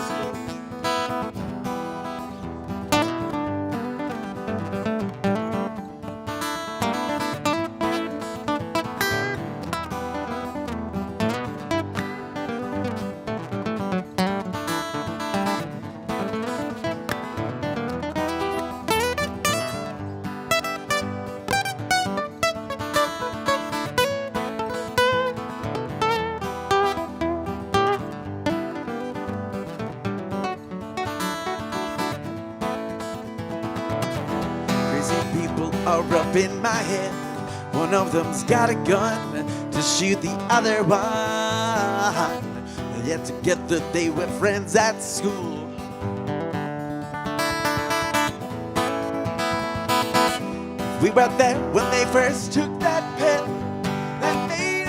People are up in my head. One of them's got a gun to shoot the other one. Yet together they were friends at school. We were there when they first took that pill. And baby,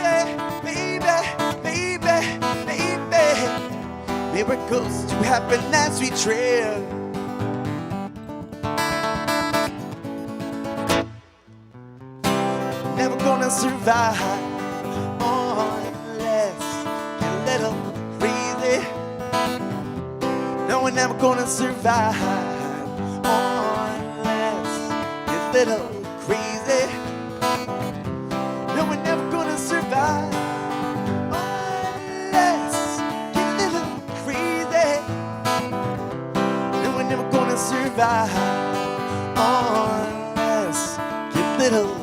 miracles do happen as we trail. Never gonna survive unless you're a little crazy. No, we're never gonna survive unless you're a little crazy. No, we're never gonna survive unless you're a little crazy. No, we're never gonna survive unless you're a little.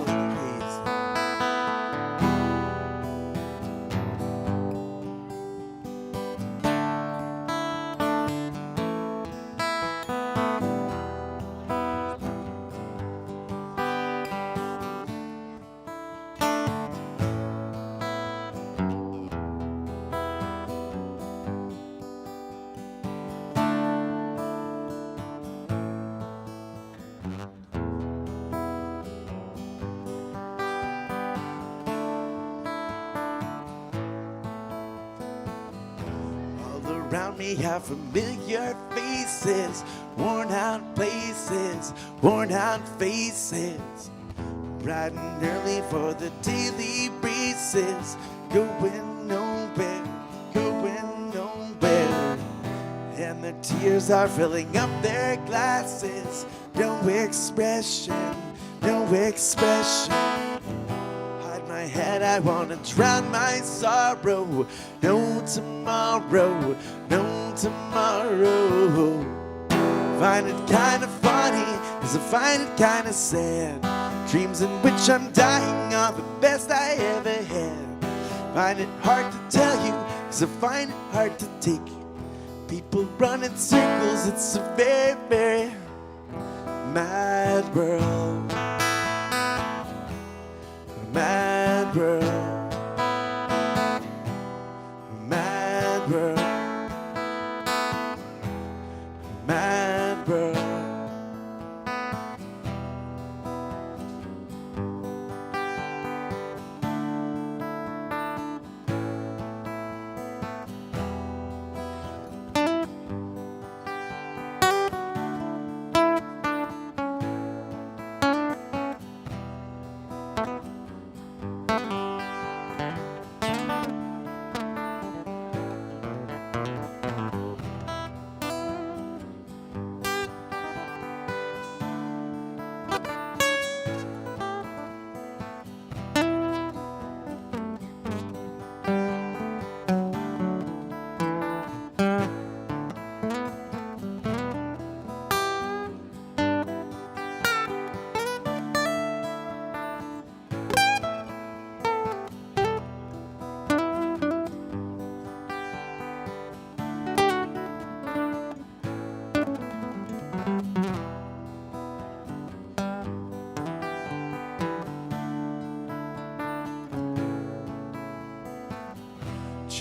Around me are familiar faces, worn out places, worn out faces. Bright and early for the daily races, going nowhere, going nowhere. And their tears are filling up their glasses. No expression, no expression. My head, I wanna drown my sorrow. No tomorrow, no tomorrow. Find it kinda funny, as I find it kinda sad. Dreams in which I'm dying are the best I ever had. Find it hard to tell you, as I find it hard to take. People run in circles, it's a very, very mad world. Mad world, mad world, mad world.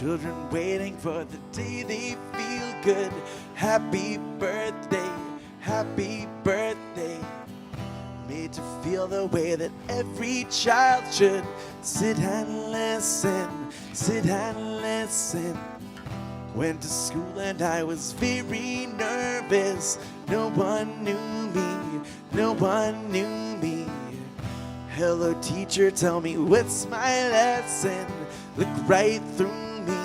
children waiting for the day they feel good. Happy birthday, happy birthday. Made to feel the way that every child should. Sit and listen, sit and listen. Went to school and I was very nervous. No one knew me, no one knew me. Hello teacher, tell me what's my lesson. Look right through me,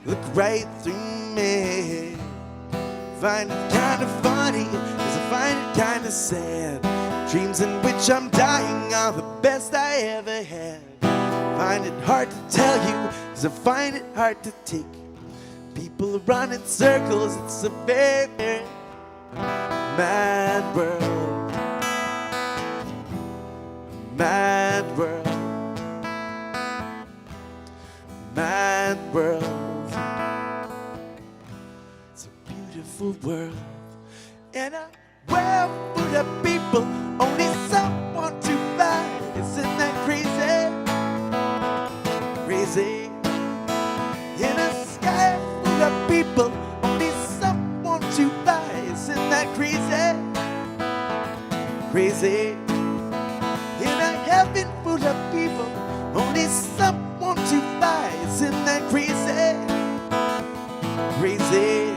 look right through me. Find it kind of funny, 'cause I find it kind of sad. Dreams in which I'm dying are the best I ever had. Find it hard to tell you, 'cause I find it hard to take. People run in circles, it's a very mad world. Mad world. Mad world. It's a beautiful world. In a world full of people, only someone to find. Isn't that crazy? Crazy. In a sky full of people, only someone to find. Isn't that crazy? Crazy. In a heaven full of people, only someone to find. Isn't that crazy? Crazy.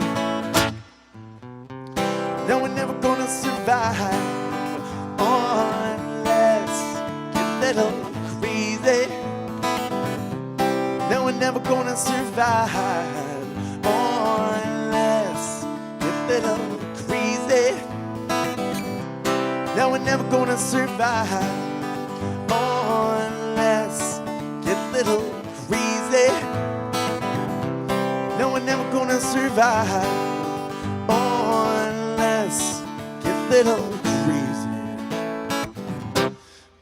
No, we're never gonna survive unless get a little crazy. No, we're never gonna survive unless get a little crazy. No, we're never gonna survive unless get a little crazy. No, we're never gonna survive unless get a little crazy.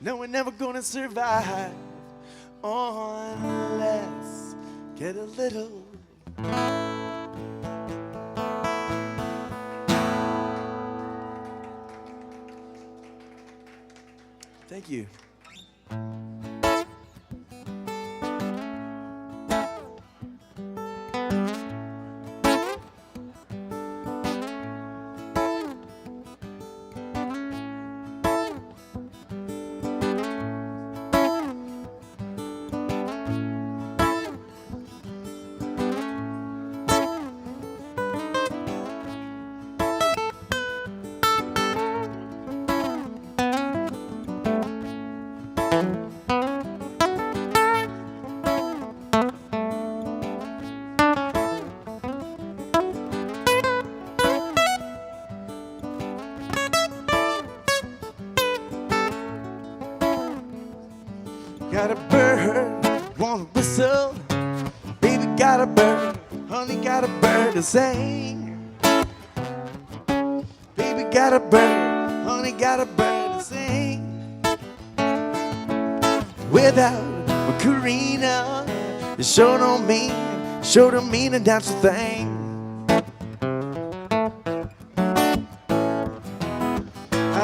No, we're never gonna survive unless get a little. Thank you. Got a bird, wanna whistle. Baby got a bird, honey got a bird to sing. Baby got a bird, honey got a bird to sing. Without Karina, it sure don't mean a damn thing.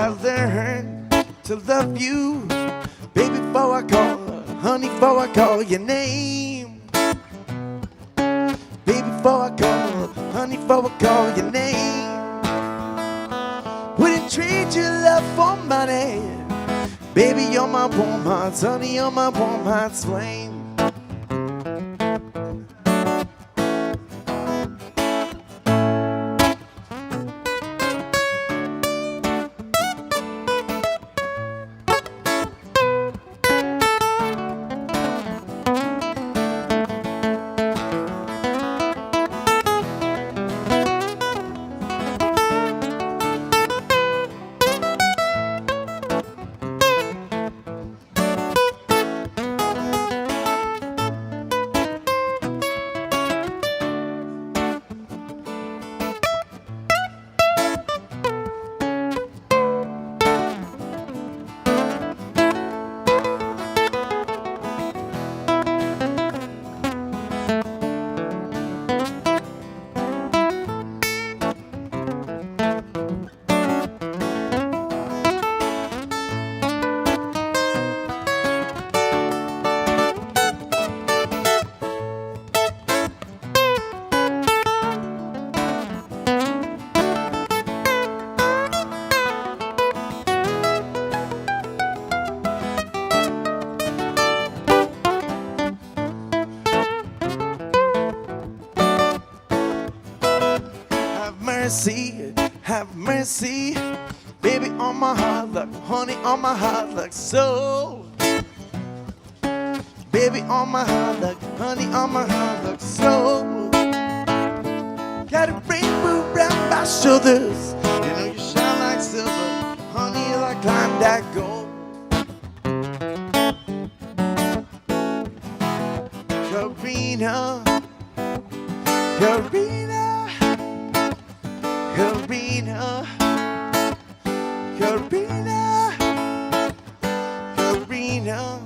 I learned to love you, baby, before I call, honey, before I call your name. Baby, before I call, honey, before I call your name. Wouldn't trade your love for money. Baby, you're my warm heart, honey, you're my warm heart's flame. mercy, have mercy. Baby on my hard luck, honey on my hard luck, so. Baby on my hard luck, honey on my hard luck, so. Got a rainbow round my shoulders. You know you shine like silver, honey, you're like Klondike gold. Karina, Karina, Karina, Karina, Karina,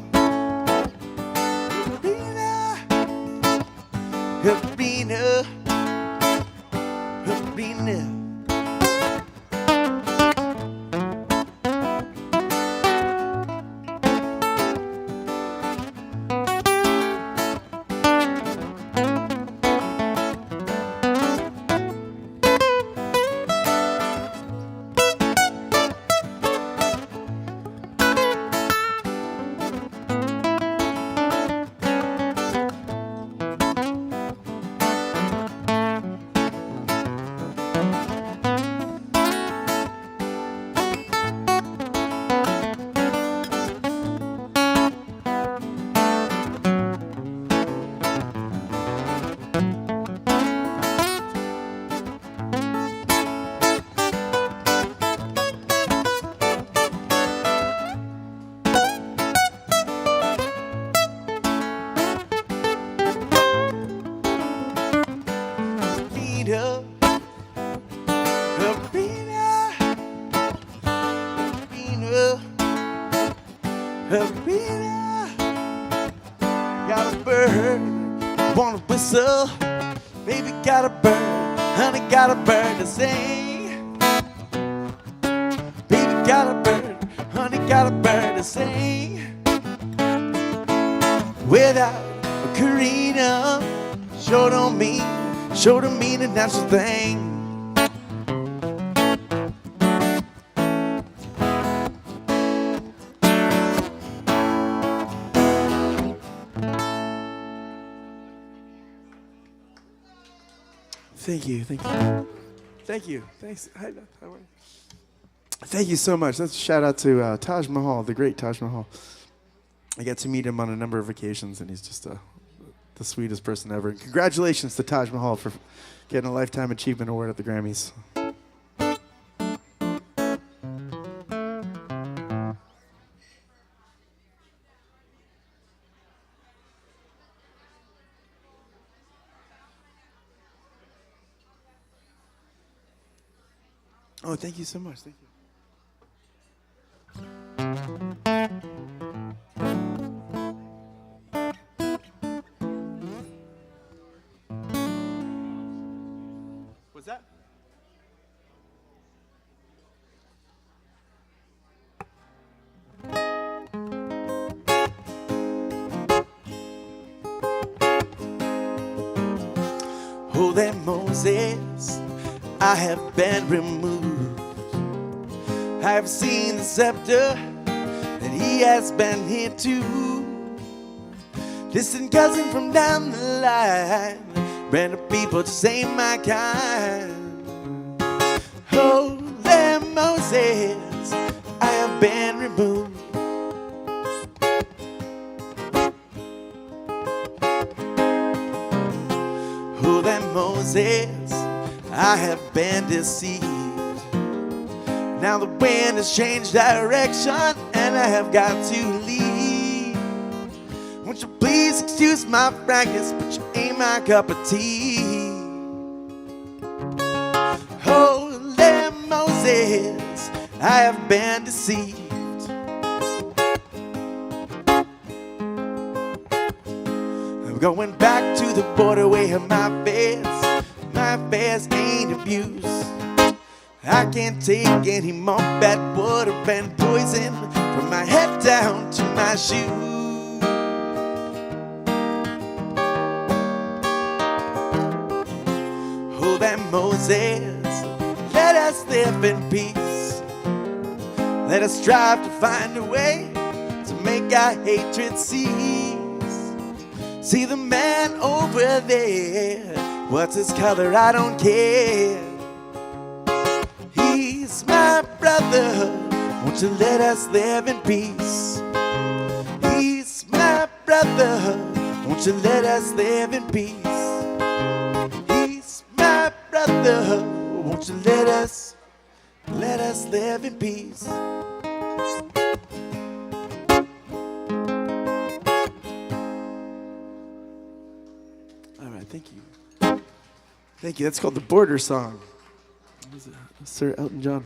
Karina, Karina, Karina. Karina, got a bird, wanna whistle. Baby got a bird, honey got a bird to sing. Baby got a bird, honey got a bird to sing. Without Karina, sure don't mean a natural thing. Thank you, thank you. Thank you, thanks. Hi, how are you? Thank you so much. Let's shout out to Taj Mahal, the great Taj Mahal. I got to meet him on a number of occasions, and he's just the sweetest person ever. And congratulations to Taj Mahal for getting a Lifetime Achievement Award at the Grammys. Oh, thank you so much. Thank you. What's that? Oh, there, Moses, I have been removed. I have seen the scepter, and he has been here too. Distant cousin from down the line, random people just ain't my kind. Oh, there, Moses, I have been removed. Oh, there, Moses, I have been deceived. Now the wind has changed direction, and I have got to leave. Won't you please excuse my frankness, but you ain't my cup of tea. Oh, there, Moses, I have been deceived. I'm going back to the border where my fares ain't abused. I can't take any more bad water and poison from my head down to my shoes. Oh, that Moses, let us live in peace. Let us strive to find a way to make our hatred cease. See the man over there, what's his color? I don't care. He's my brother, won't you let us live in peace? He's my brother, won't you let us live in peace? He's my brother, won't you let us live in peace? All right, thank you. Thank you. That's called the Border Song. Sir Elton John.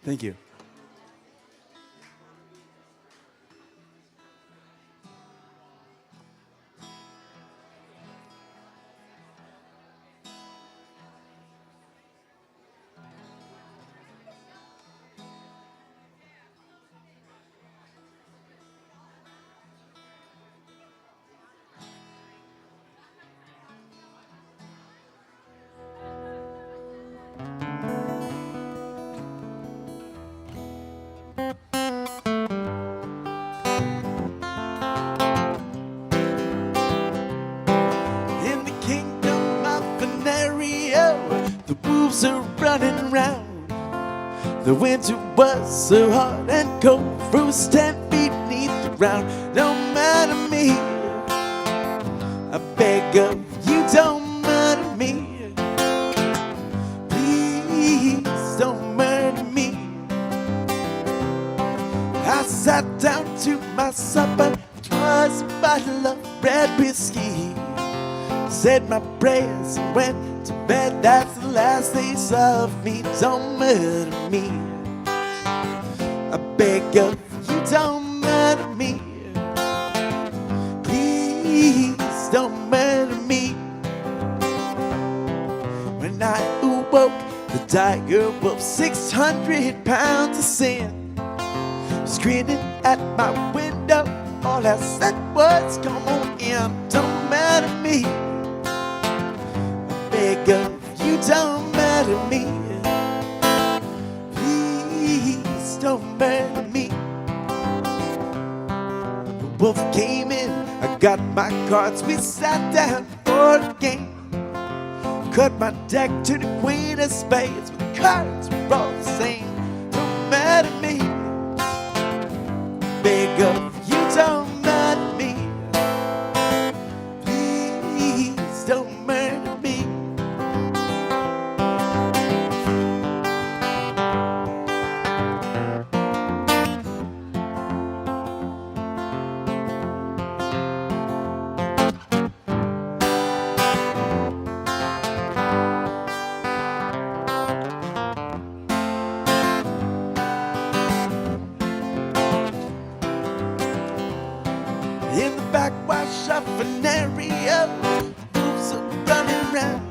Thank you. In the kingdom of Venerio, the wolves are running round. The winter was so hot and cold, froze 10 feet beneath the ground. Don't murder me, I beg of you, don't murder me. Please don't murder me. I sat down to my supper, it was a bottle of red whiskey. Said my prayers and went to bed, that's the last they saw of me. Don't murder me, I beg of you, don't murder me. Please don't murder me. When I awoke, the tiger wolf, 600 pounds of sin, was grinning at my window. All I said was, come on in, don't murder me. Beg of you, don't murder me. Please don't murder me. The wolf came in, I got my cards, we sat down for a game. Cut my deck to the queen of spades, but the cards were all the same. Don't murder me. Beg of you, don't murder me. Please don't murder me. In the backwash of Venerio, wolves are running round.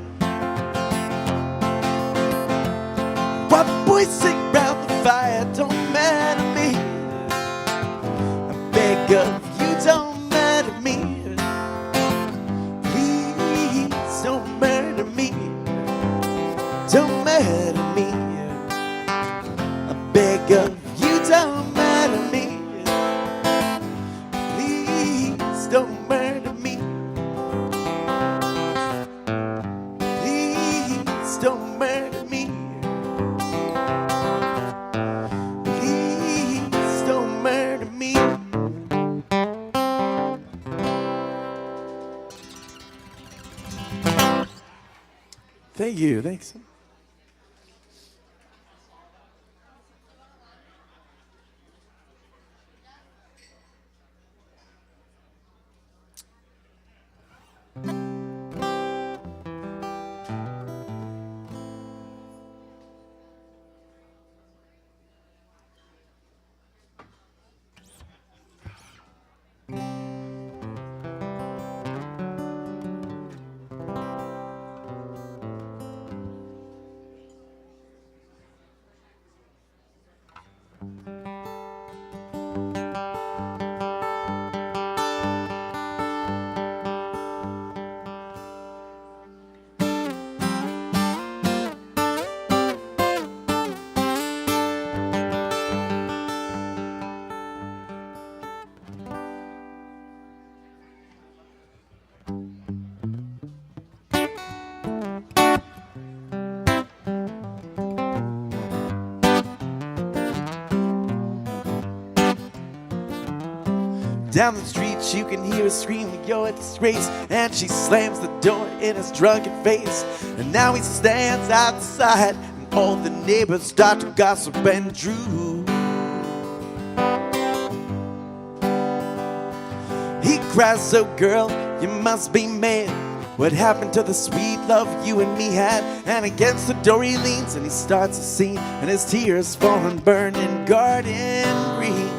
White boys sing round the fire, don't murder me. I beg of you, don't murder me. Please don't murder me. Don't murder me. I beg of you, don't murder me. Don't murder me. Please don't murder me. Please don't murder me. Thank you. Thanks. Down the street you can hear her screaming, you're a disgrace. And she slams the door in his drunken face. And now he stands outside, and all the neighbors start to gossip and drool. He cries, oh girl, you must be mad. What happened to the sweet love you and me had? And against the door he leans and he starts a scene, and his tears fall and burn in garden green.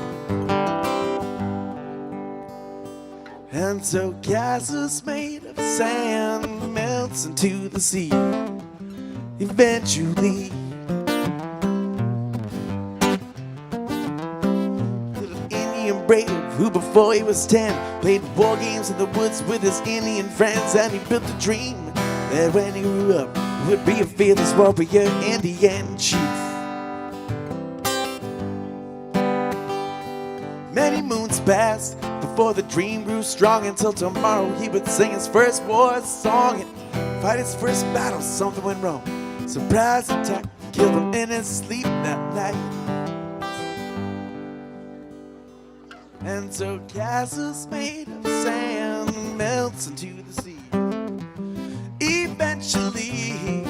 And so castles made of sand melts into the sea eventually. Brave, who before he was 10 played war games in the woods with his Indian friends, and he built a dream that when he grew up would be a fearless warrior Indian chief. Many moons passed before the dream grew strong, until tomorrow he would sing his first war song and fight his first battle. Something went wrong, surprise attack killed him in his sleep that night. And so castles made of sand melts into the sea eventually.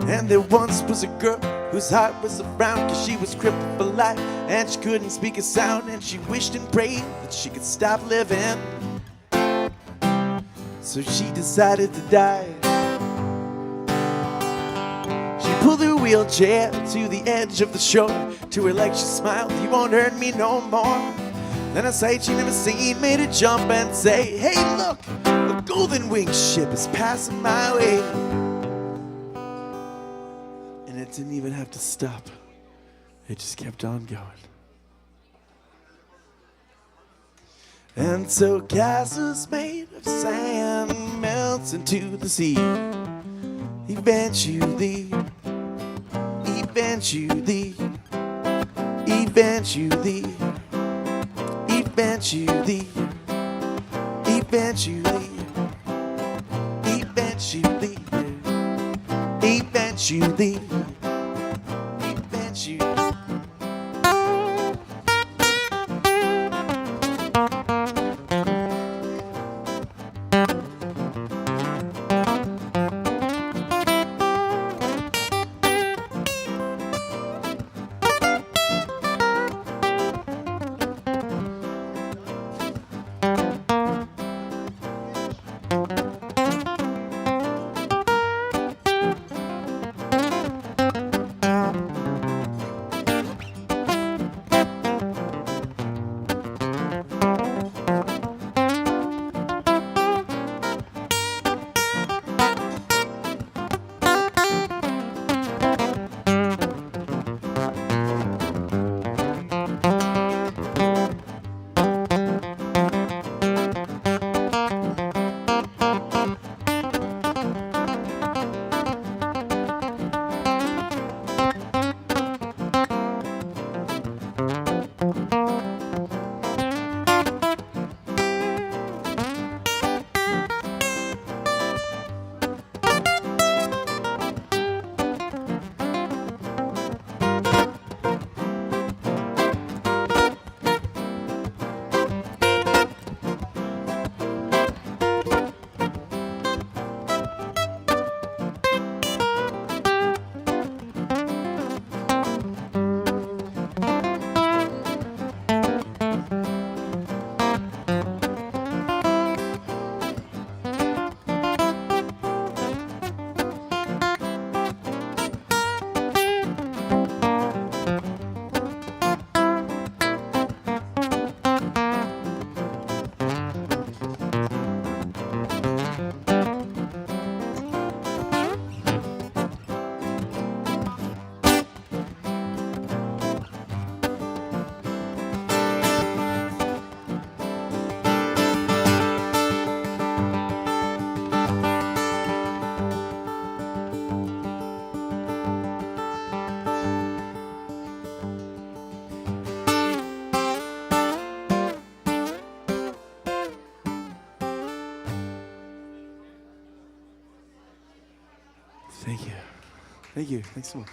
And there once was a girl whose heart was a frown, 'cause she was crippled for life and she couldn't speak a sound, and she wished and prayed that she could stop living. So she decided to die. Pulled her wheelchair to the edge of the shore. To her legs she smiled, "You won't hurt me no more." Then a sight she never seen made her jump and say, "Hey look, a golden winged ship is passing my way." And it didn't even have to stop. It just kept on going. And so castles made of sand melts into the sea eventually. Eventually, eventually, eventually, eventually, eventually, eventually, eventually. Thank you. Thank you. Thanks so much.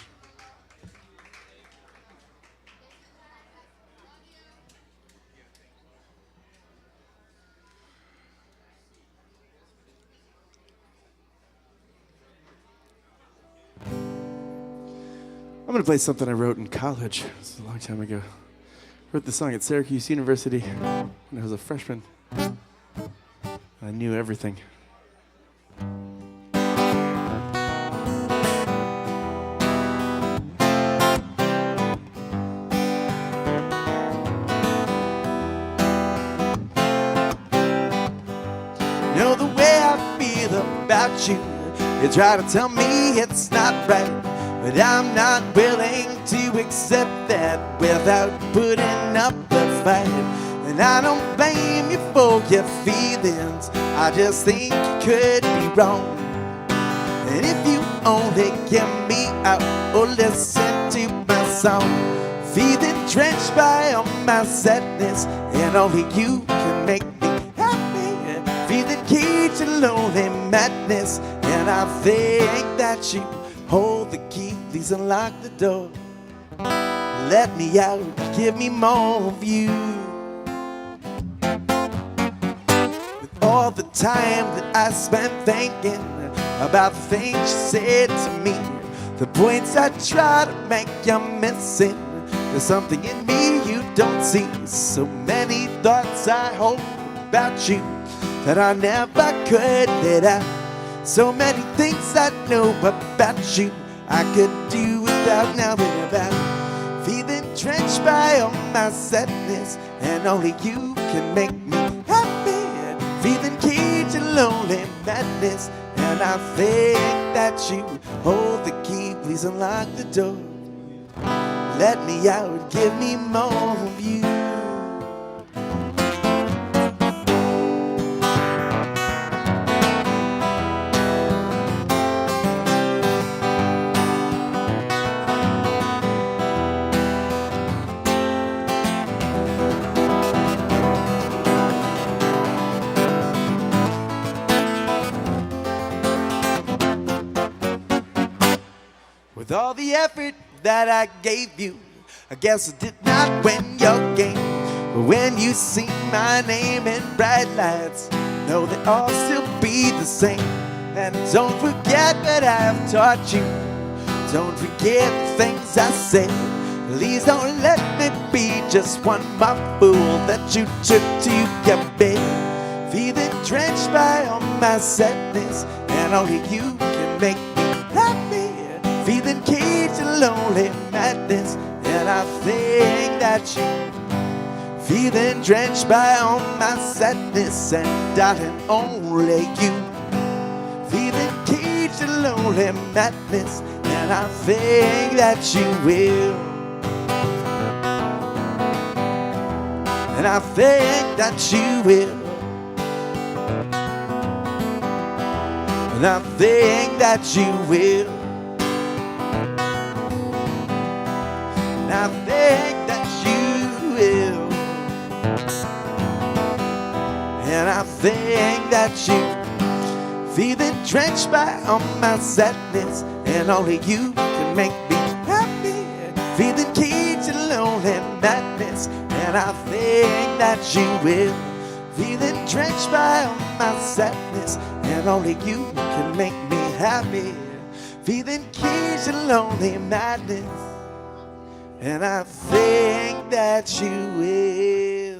I'm going to play something I wrote in college. This is a long time ago. I wrote the song at Syracuse University when I was a freshman. I knew everything. You know the way I feel about you. You try to tell me it's not right, but I'm not willing to accept that without putting up a fight. And I don't blame you for your feelings, I just think you could be wrong. And if you only hear me out or listen to my song, feeling drenched by all my sadness, and only you can make me happy. Feeling caged in lonely madness, and I think that you hold the key. Please unlock the door, let me out, give me more of you. With all the time that I spent thinking about the things you said to me, the points I try to make you're missing. There's something in me you don't see. So many thoughts I hold about you that I never could let out. So many things I know about you I could do without now and about. Feeling drenched by all my sadness, and only you can make me happy. Feeling caged in lonely madness, and I think that you hold the key. Please unlock the door, let me out, give me more of you. With all the effort that I gave you, I guess I did not win your game. But when you see my name in bright lights, know that I'll still be the same. And don't forget what I've taught you, don't forget the things I said. Please don't let me be just one more fool that you took to your bed. Feeling drenched by all my sadness, and only you can make me happy. Feeling caged in lonely madness, and I think that you feeling drenched by all my sadness, and darling, only you feeling caged in lonely madness, and I think that you will, and I think that you will, and I think that you will. I think that you will, and I think that you feeling drenched by all my sadness, and only you can make me happy. Feeling caged in lonely madness, and I think that you will. Feeling drenched by all my sadness, and only you can make me happy. Feeling caged in lonely madness, and I think that you will.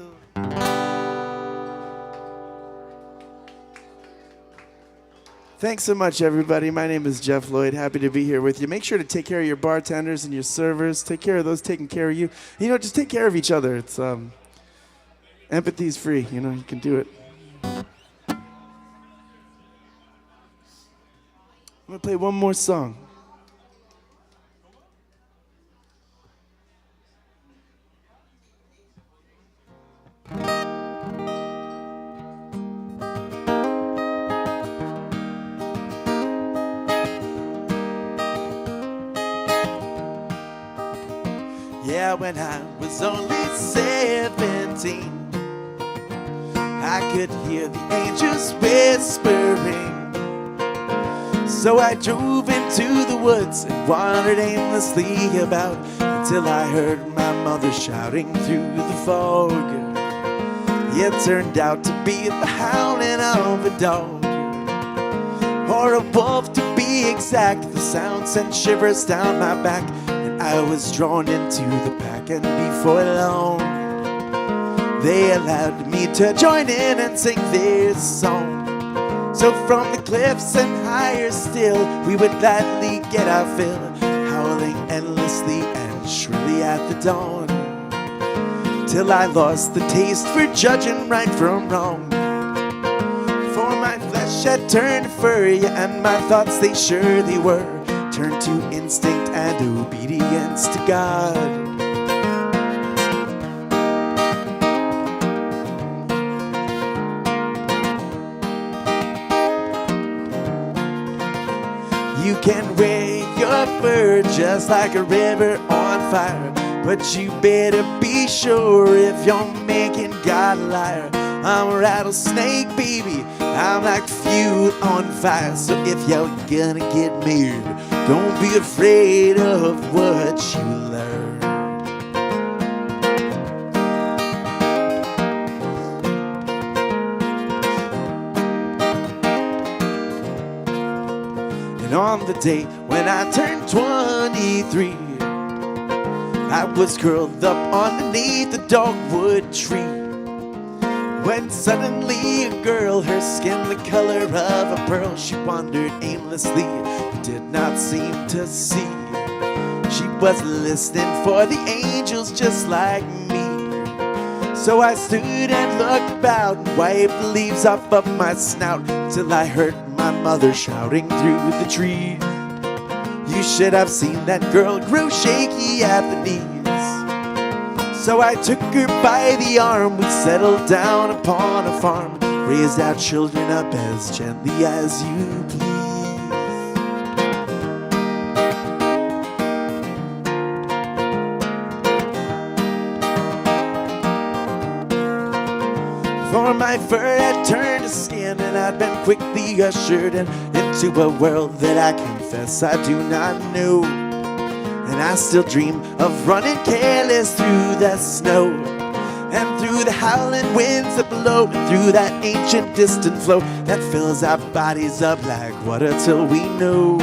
Thanks so much, everybody. My name is Jeff Lloyd. Happy to be here with you. Make sure to take care of your bartenders and your servers. Take care of those taking care of you. You know, just take care of each other. It's empathy's free. You know, you can do it. I'm gonna play one more song. Yeah, when I was only 17, I could hear the angels whispering. So I drove into the woods and wandered aimlessly about until I heard my mother shouting through the fog. It turned out to be the howling of a dog, or a wolf to be exact. The sound sent shivers down my back, and I was drawn into the pack. And before long, they allowed me to join in and sing this song. So from the cliffs and higher still, we would gladly get our fill, howling endlessly and shrilly at the dawn, till I lost the taste for judging right from wrong. For my flesh had turned furry, and my thoughts, they surely were, turned to instinct and obedience to God. You can wear your fur just like a river on fire, but you better be sure if you're making God a liar. I'm a rattlesnake, baby, I'm like fuel on fire. So if you're gonna get married, don't be afraid of what you learn. And on the day when I turned 23, I was curled up underneath a dogwood tree, when suddenly a girl, her skin the color of a pearl, she wandered aimlessly, but did not seem to see. She was listening for the angels just like me. So I stood and looked about and wiped the leaves off of my snout, till I heard my mother shouting through the trees. You should have seen that girl grow shaky at the knees. So I took her by the arm, we settled down upon a farm, raised our children up as gently as you please. For my fur had turned to skin, and I'd been quickly ushered into a world that I confess I do not know. And I still dream of running careless through the snow, and through the howling winds that blow, and through that ancient distant flow that fills our bodies up like water till we know.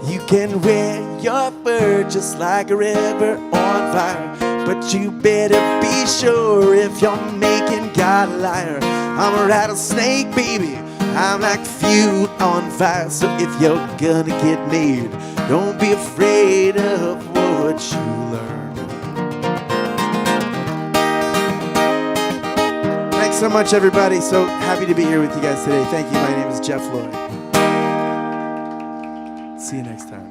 You can wear your fur just like a river on fire, but you better be sure if you're making God a liar. I'm a rattlesnake, baby, I'm like fuel on fire. So if you're gonna get made, don't be afraid of what you learn. Thanks so much, everybody. So happy to be here with you guys today. Thank you. My name is Jeff Lloyd. See you next time.